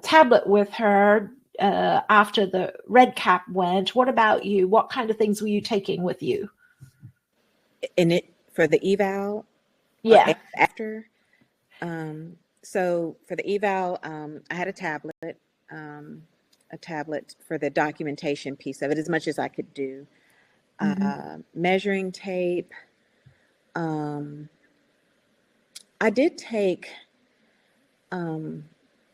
tablet with her after the red cap went. What about you? What kind of things were you taking with you?
In it for the eval?
Yeah.
After? So for the eval, I had a tablet for the documentation piece of it, as much as I could do. Measuring tape. I did take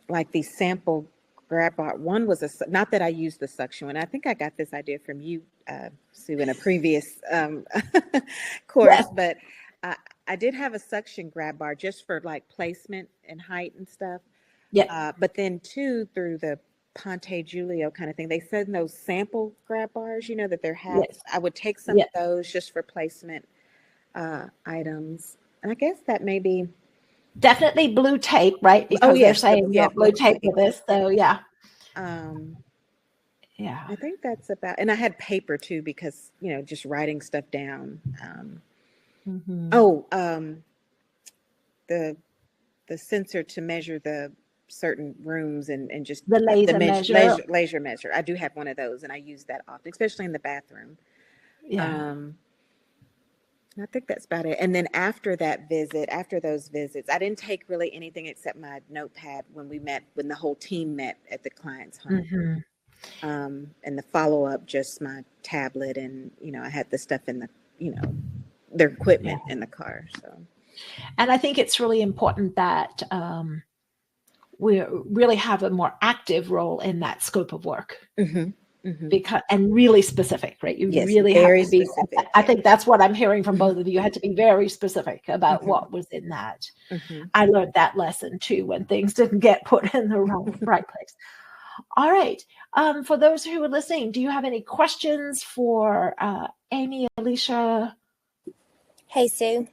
like these sample grab bar. One was not that I used the suction one. I think I got this idea from you, Sue, in a previous course, but I did have a suction grab bar just for like placement and height and stuff.
Yeah.
But then too, through the Ponte Julio kind of thing, they said those sample grab bars, that they're half.
Yes.
I would take some of those just for placement items. And I guess that may be
definitely blue tape, right? Because they're saying blue tape with this. So yeah. Yeah.
I think that's about, and I had paper too, because, just writing stuff down. The sensor to measure the certain rooms and just
the
laser measure. I do have one of those, and I use that often, especially in the bathroom.
Yeah.
I think that's about it. And then after those visits, I didn't take really anything except my notepad when the whole team met at the client's home. And the follow-up, just my tablet, and, I had the stuff in the, their equipment in the car. So,
and I think it's really important that we really have a more active role in that scope of work. Because and really specific, right? You really have to be specific. I think that's what I'm hearing from both of you. You had to be very specific about what was in that. I learned that lesson too when things didn't get put in the right place. All right. For those who are listening, do you have any questions for Amy, Alicia?
Hey, Sue.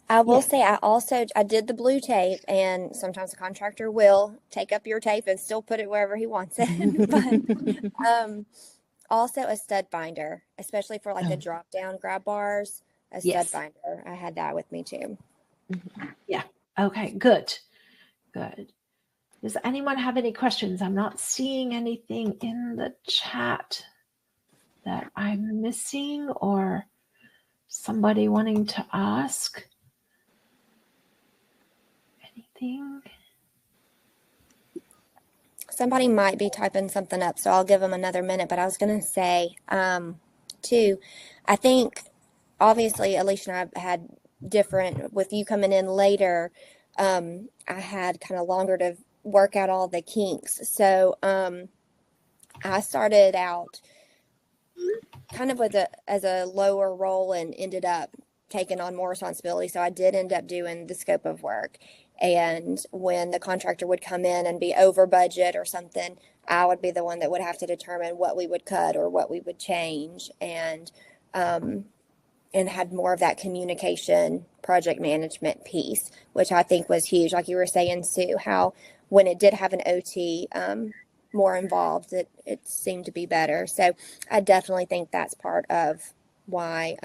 I will say I did the blue tape, and sometimes the contractor will take up your tape and still put it wherever he wants it. But also a stud binder, especially for like the drop down grab bars, stud binder. I had that with me too.
Yeah. Okay, good. Does anyone have any questions? I'm not seeing anything in the chat that I'm missing or somebody wanting to ask. Anything?
Somebody might be typing something up, so I'll give them another minute. But I was going to say, too, I think obviously Alicia and I had different, with you coming in later, I had kind of longer to work out all the kinks. So I started out kind of as a lower role and ended up taking on more responsibility. So I did end up doing the scope of work. And when the contractor would come in and be over budget or something, I would be the one that would have to determine what we would cut or what we would change, and had more of that communication project management piece, which I think was huge. Like you were saying, Sue, how when it did have an OT more involved, it seemed to be better. So I definitely think that's part of why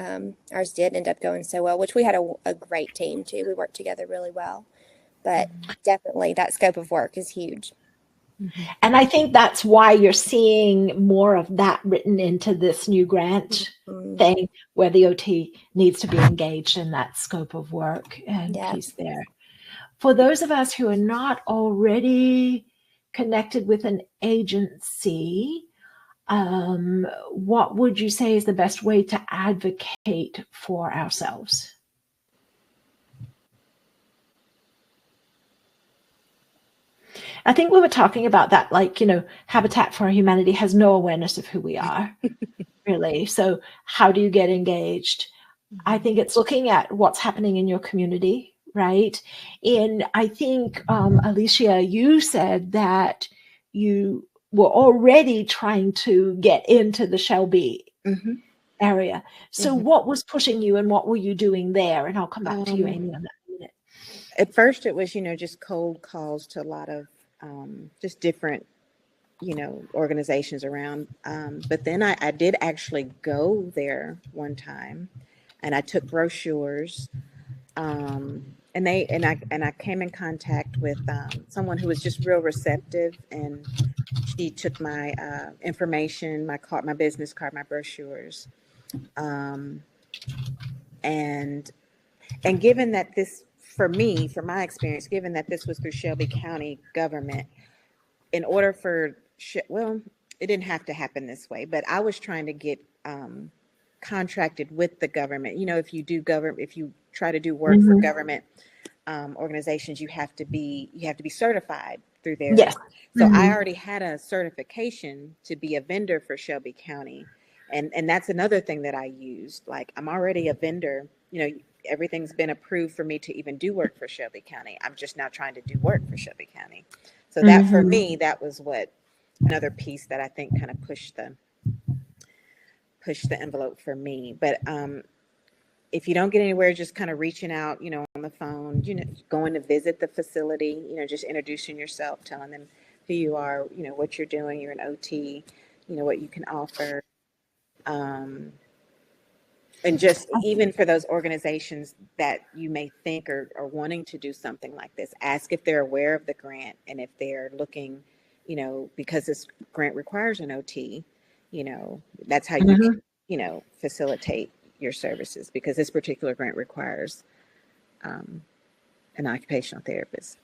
ours did end up going so well, which we had a great team too. We worked together really well. But definitely that scope of work is huge.
And I think that's why you're seeing more of that written into this new grant thing, where the OT needs to be engaged in that scope of work and piece there. For those of us who are not already connected with an agency, what would you say is the best way to advocate for ourselves? I think we were talking about that, like, Habitat for Humanity has no awareness of who we are, really. So how do you get engaged? I think it's looking at what's happening in your community, right? And I think, Alicia, you said that you were already trying to get into the Shelby
Mm-hmm.
area. So
Mm-hmm.
what was pushing you and what were you doing there? And I'll come back to you, Amy, on that in a minute.
At first it was, just cold calls to a lot of just different, organizations around. But then I did actually go there one time and I took brochures. And I came in contact with someone who was just real receptive, and she took my information, my card, my business card, my brochures, um, and and given that this, for me, from my experience, given that this was through Shelby County government, in order for well, it didn't have to happen this way, but I was trying to get contracted with the government. If you try to do work for government organizations, you have to be certified through there.
Yes.
So I already had a certification to be a vendor for Shelby County, and that's another thing that I used. Like, I'm already a vendor. Everything's been approved for me to even do work for Shelby County. I'm just now trying to do work for Shelby County. So that for me, that was another piece that I think kind of pushed the envelope for me. But if you don't get anywhere, just kind of reaching out, on the phone, going to visit the facility, just introducing yourself, telling them who you are, what you're doing, you're an OT, what you can offer. And just even for those organizations that you may think are wanting to do something like this, ask if they're aware of the grant, and if they're looking, because this grant requires an OT, that's how you can, facilitate your services, because this particular grant requires an occupational therapist.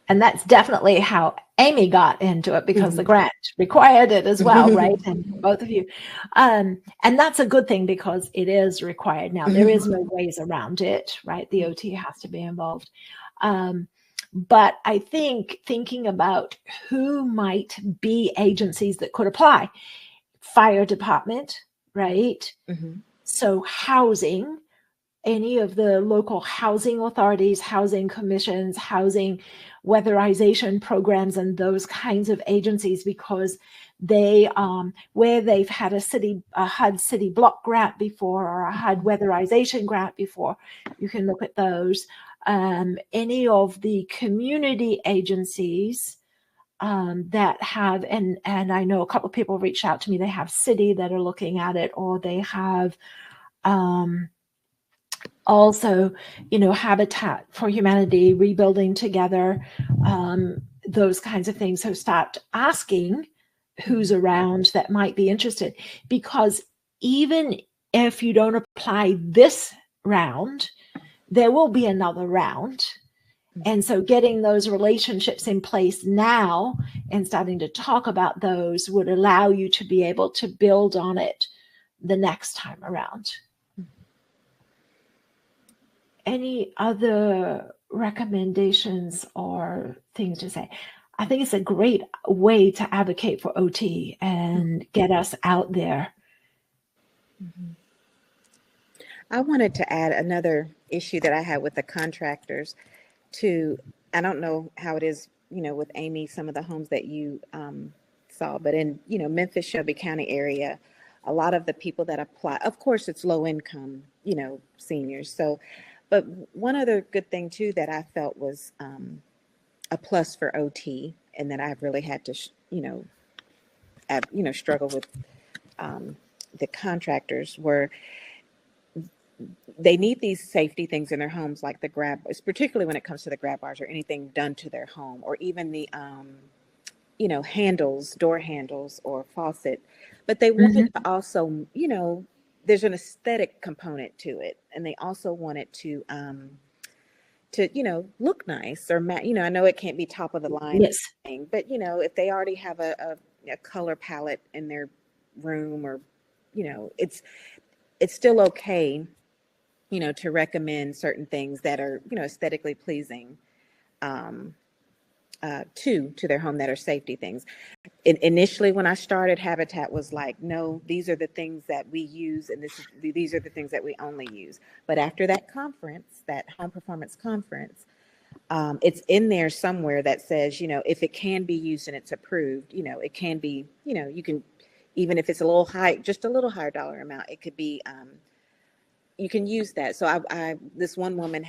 And that's definitely how Amy got into it, because the grant required it as well, right? And both of you. And that's a good thing, because it is required now. There is no ways around it, right? The OT has to be involved. But I think thinking about who might be agencies that could apply, fire department, right? So housing, any of the local housing authorities, housing commissions, housing weatherization programs, and those kinds of agencies, because they, where they've had a HUD city block grant before, or a HUD weatherization grant before, you can look at those. Any of the community agencies that have, and I know a couple of people reached out to me, they have city that are looking at it, or they have, also, Habitat for Humanity, Rebuilding Together, those kinds of things. So start asking who's around that might be interested, because even if you don't apply this round, there will be another round. And so getting those relationships in place now and starting to talk about those would allow you to be able to build on it the next time around. Any other recommendations or things to say? I think it's a great way to advocate for OT and get us out there.
I wanted to add another issue that I had with the contractors to, I don't know how it is, with Amy, some of the homes that you saw, but in, Memphis, Shelby County area, a lot of the people that apply, of course, it's low income, seniors. So, but one other good thing too that I felt was a plus for OT, and that I've really had to, struggle with the contractors, were they need these safety things in their homes, like the grab, particularly when it comes to the grab bars or anything done to their home, or even the handles, door handles or faucet. But they wanted to also, there's an aesthetic component to it, and they also want it to look nice, or I know it can't be top of the line,
yes,
but if they already have a color palette in their room, or it's still okay, to recommend certain things that are aesthetically pleasing to their home, that are safety things. Initially, when I started, Habitat was like, no, these are the things that we use, and these are the things that we only use. But after that conference, that home performance conference, it's in there somewhere that says, if it can be used and it's approved, it can be, you can, even if it's a little high, just a little higher dollar amount, it could be, you can use that. So this one woman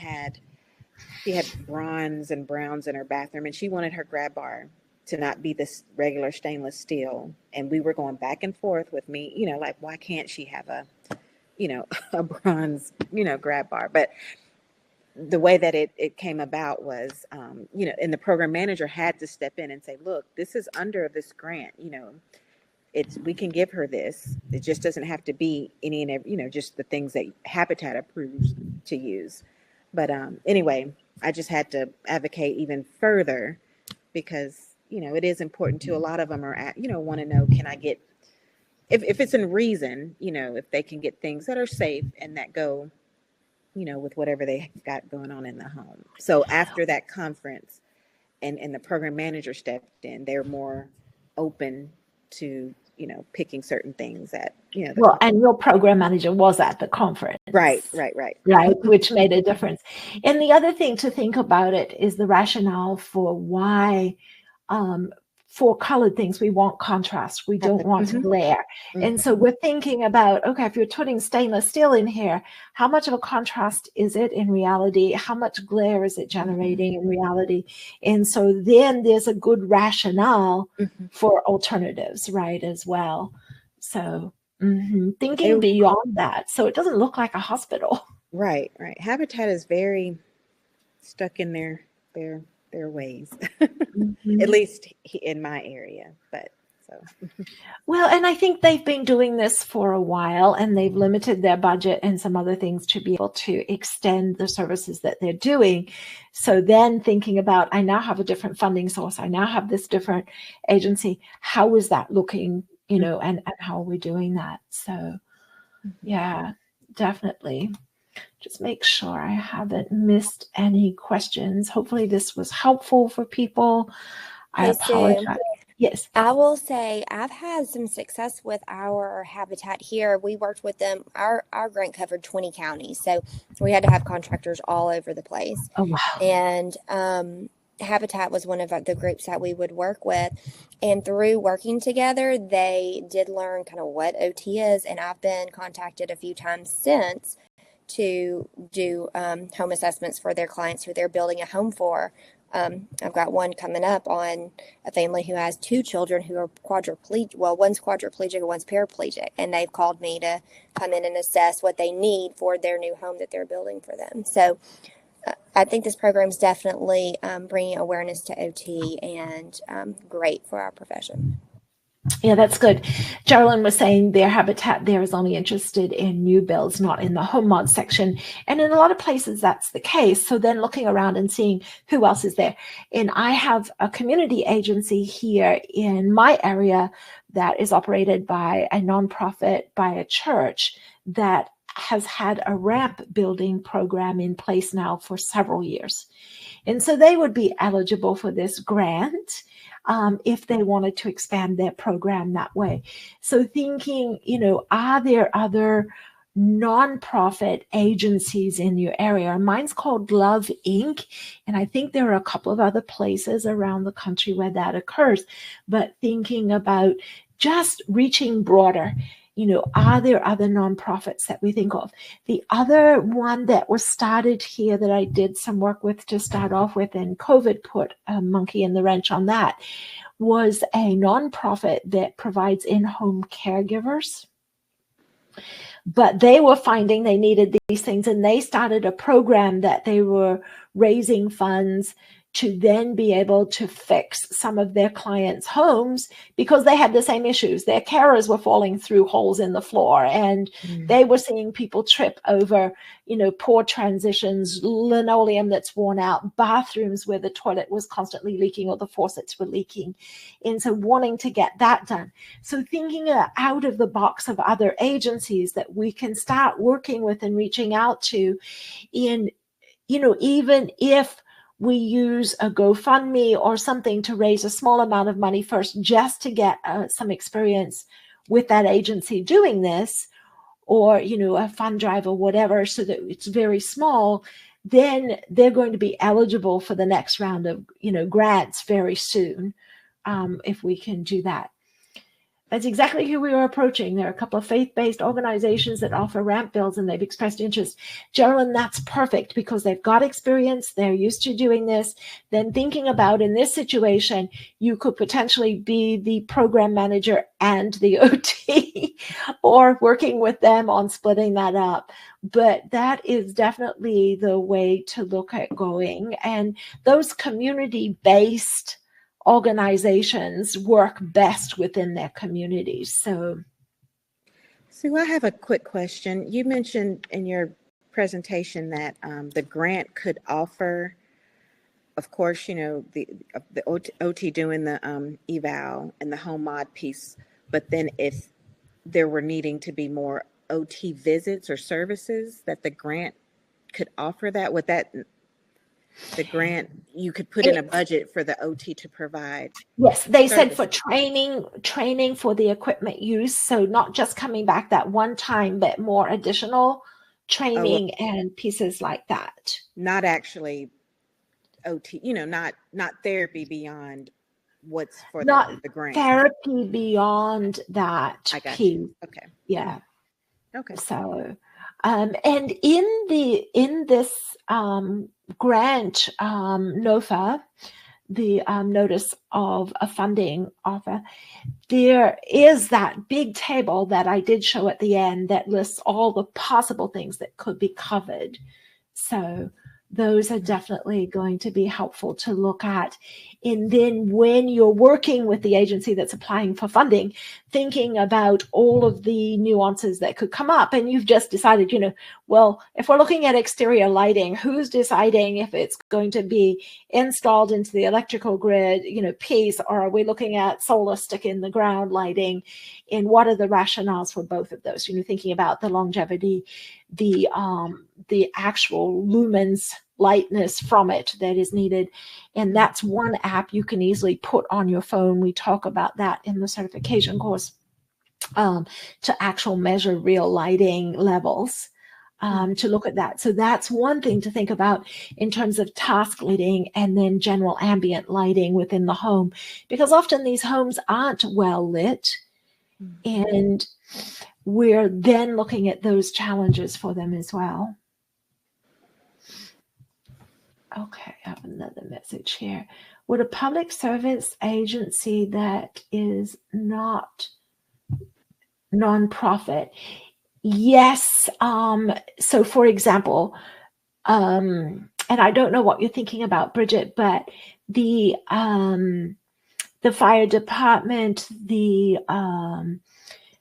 she had bronze and browns in her bathroom, and she wanted her grab bar to not be this regular stainless steel. And we were going back and forth with me, like, why can't she have a bronze, grab bar? But the way that it came about was, and the program manager had to step in and say, look, this is under this grant, we can give her this. It just doesn't have to be any and every, just the things that Habitat approves to use. But anyway, I just had to advocate even further because, it is important to, a lot of them are want to know, can I get, if it's in reason, if they can get things that are safe and that go, with whatever they got going on in the home. So after that conference and the program manager stepped in, they're more open to, picking certain things that,
well, and your program manager was at the conference.
Right.
Which made a difference. And the other thing to think about it is the rationale for why, for colored things, we want contrast. We don't want glare. And so we're thinking about, okay, if you're putting stainless steel in here, how much of a contrast is it in reality? How much glare is it generating in reality? And so then there's a good rationale for alternatives, right, as well. So thinking beyond that, so it doesn't look like a hospital. Right.
Habitat is very stuck in their ways, at least in my area. But so,
well, and I think they've been doing this for a while, and they've limited their budget and some other things to be able to extend the services that they're doing. So then thinking about, I now have a different funding source. I now have this different agency. How is that looking? And how are we doing that? So, yeah, definitely. Just make sure I haven't missed any questions. Hopefully this was helpful for people. I apologize. Yes.
I will say I've had some success with our Habitat here. We worked with them. Our grant covered 20 counties. So we had to have contractors all over the place.
Oh, wow.
And Habitat was one of the groups that we would work with. And through working together, they did learn kind of what OT is. And I've been contacted a few times since to do home assessments for their clients who they're building a home for. I've got one coming up on a family who has 2 children who are quadriplegic. Well, one's quadriplegic and one's paraplegic. And they've called me to come in and assess what they need for their new home that they're building for them. So I think this program is definitely bringing awareness to OT and great for our profession.
Yeah, that's good. Geraldine was saying their Habitat there is only interested in new builds, not in the home mod section. And in a lot of places, that's the case. So then looking around and seeing who else is there. And I have a community agency here in my area that is operated by a nonprofit, by a church that has had a ramp building program in place now for several years. And so they would be eligible for this grant if they wanted to expand their program that way. So thinking, are there other nonprofit agencies in your area? Mine's called Love Inc. And I think there are a couple of other places around the country where that occurs. But thinking about just reaching broader, are there other nonprofits that we think of? The other one that was started here that I did some work with to start off with, and COVID put a monkey in the wrench on that, was a nonprofit that provides in-home caregivers. But they were finding they needed these things, and they started a program that they were raising funds to then be able to fix some of their clients' homes because they had the same issues. Their carers were falling through holes in the floor, and they were seeing people trip over, poor transitions, linoleum that's worn out, bathrooms where the toilet was constantly leaking or the faucets were leaking. And so wanting to get that done. So thinking out of the box of other agencies that we can start working with and reaching out to in, even if we use a GoFundMe or something to raise a small amount of money first just to get some experience with that agency doing this, or, a fund drive or whatever, so that it's very small, then they're going to be eligible for the next round of, grants very soon, if we can do that. That's exactly who we are approaching. There are a couple of faith-based organizations that offer ramp bills, and they've expressed interest. Geraldine, that's perfect because they've got experience. They're used to doing this. Then thinking about in this situation, you could potentially be the program manager and the OT or working with them on splitting that up. But that is definitely the way to look at going. And those community-based organizations work best within their communities. So
Sue, I have a quick question. You mentioned in your presentation that the grant could offer, of course, the OT doing the eval and the home mod piece, but then if there were needing to be more OT visits or services, that the grant could offer that? Would that the grant, you could put in a budget for the OT to provide?
Yes, they
services.
said for training for the equipment use. So not just coming back that one time, but more additional training and pieces like that.
Not actually OT, not therapy beyond what's for the grant.
Therapy beyond that.
I got
piece.
you. Okay.
Yeah.
Okay.
So, and in this grant, NOFA, the notice of a funding offer, there is that big table that I did show at the end that lists all the possible things that could be covered. So those are definitely going to be helpful to look at. And then when you're working with the agency that's applying for funding, thinking about all of the nuances that could come up. And you've just decided, well, if we're looking at exterior lighting, who's deciding if it's going to be installed into the electrical grid, piece, or are we looking at solar stick in the ground lighting? And what are the rationales for both of those? Thinking about the longevity, the actual lumens lightness from it that is needed. And that's one app you can easily put on your phone. We talk about that in the certification course, to actual measure real lighting levels, to look at that. So that's one thing to think about in terms of task lighting and then general ambient lighting within the home, because often these homes aren't well lit. And we're then looking at those challenges for them as well. Okay, I have another message here. Would a public service agency that is not nonprofit? Yes. So for example, and I don't know what you're thinking about, Bridget, but the fire department, the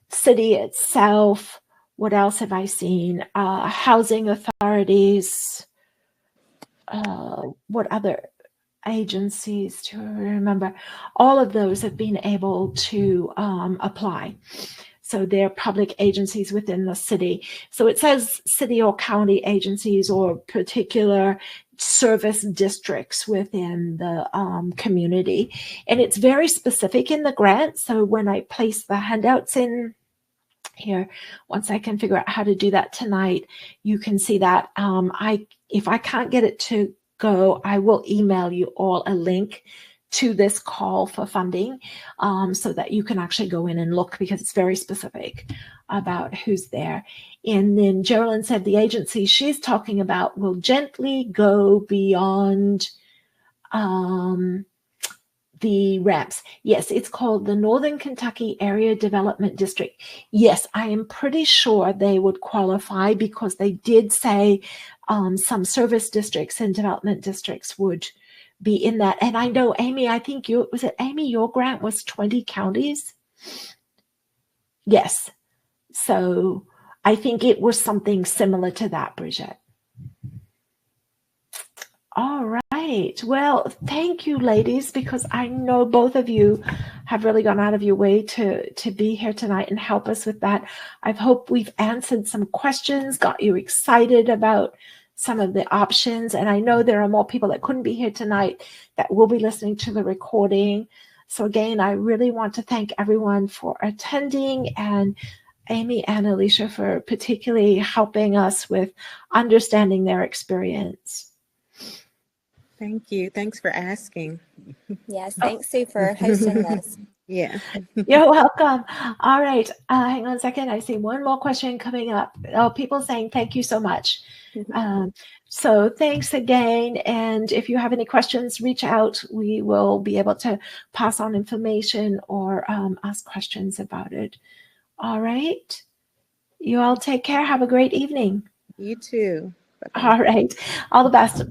city itself, what else have I seen? Housing authorities, what other agencies do I remember? All of those have been able to apply. So they're public agencies within the city. So it says city or county agencies or particular service districts within the community. And it's very specific in the grant. So when I place the handouts in here, once I can figure out how to do that tonight, you can see that. If I can't get it to go, I will email you all a link to this call for funding, so that you can actually go in and look, because it's very specific about who's there. And then Geraldine said the agency she's talking about will gently go beyond the ramps. Yes, it's called the Northern Kentucky Area Development District. Yes, I am pretty sure they would qualify, because they did say some service districts and development districts would be in that. And I know, Amy, I think your grant was 20 counties? Yes. So I think it was something similar to that, Bridget. All right. Well, thank you, ladies, because I know both of you have really gone out of your way to be here tonight and help us with that. I hope we've answered some questions, got you excited about some of the options. And I know there are more people that couldn't be here tonight that will be listening to the recording. So again, I really want to thank everyone for attending and Amy and Alicia for particularly helping us with understanding their experience.
Thank you. Thanks for asking.
Yes, thanks, Sue, for hosting this.
Yeah.
You're welcome. All right. Hang on a second. I see one more question coming up. Oh, people saying thank you so much. So thanks again. And if you have any questions, reach out. We will be able to pass on information or ask questions about it. All right. You all take care. Have a great evening.
You too. Bye-bye.
All right. All the best.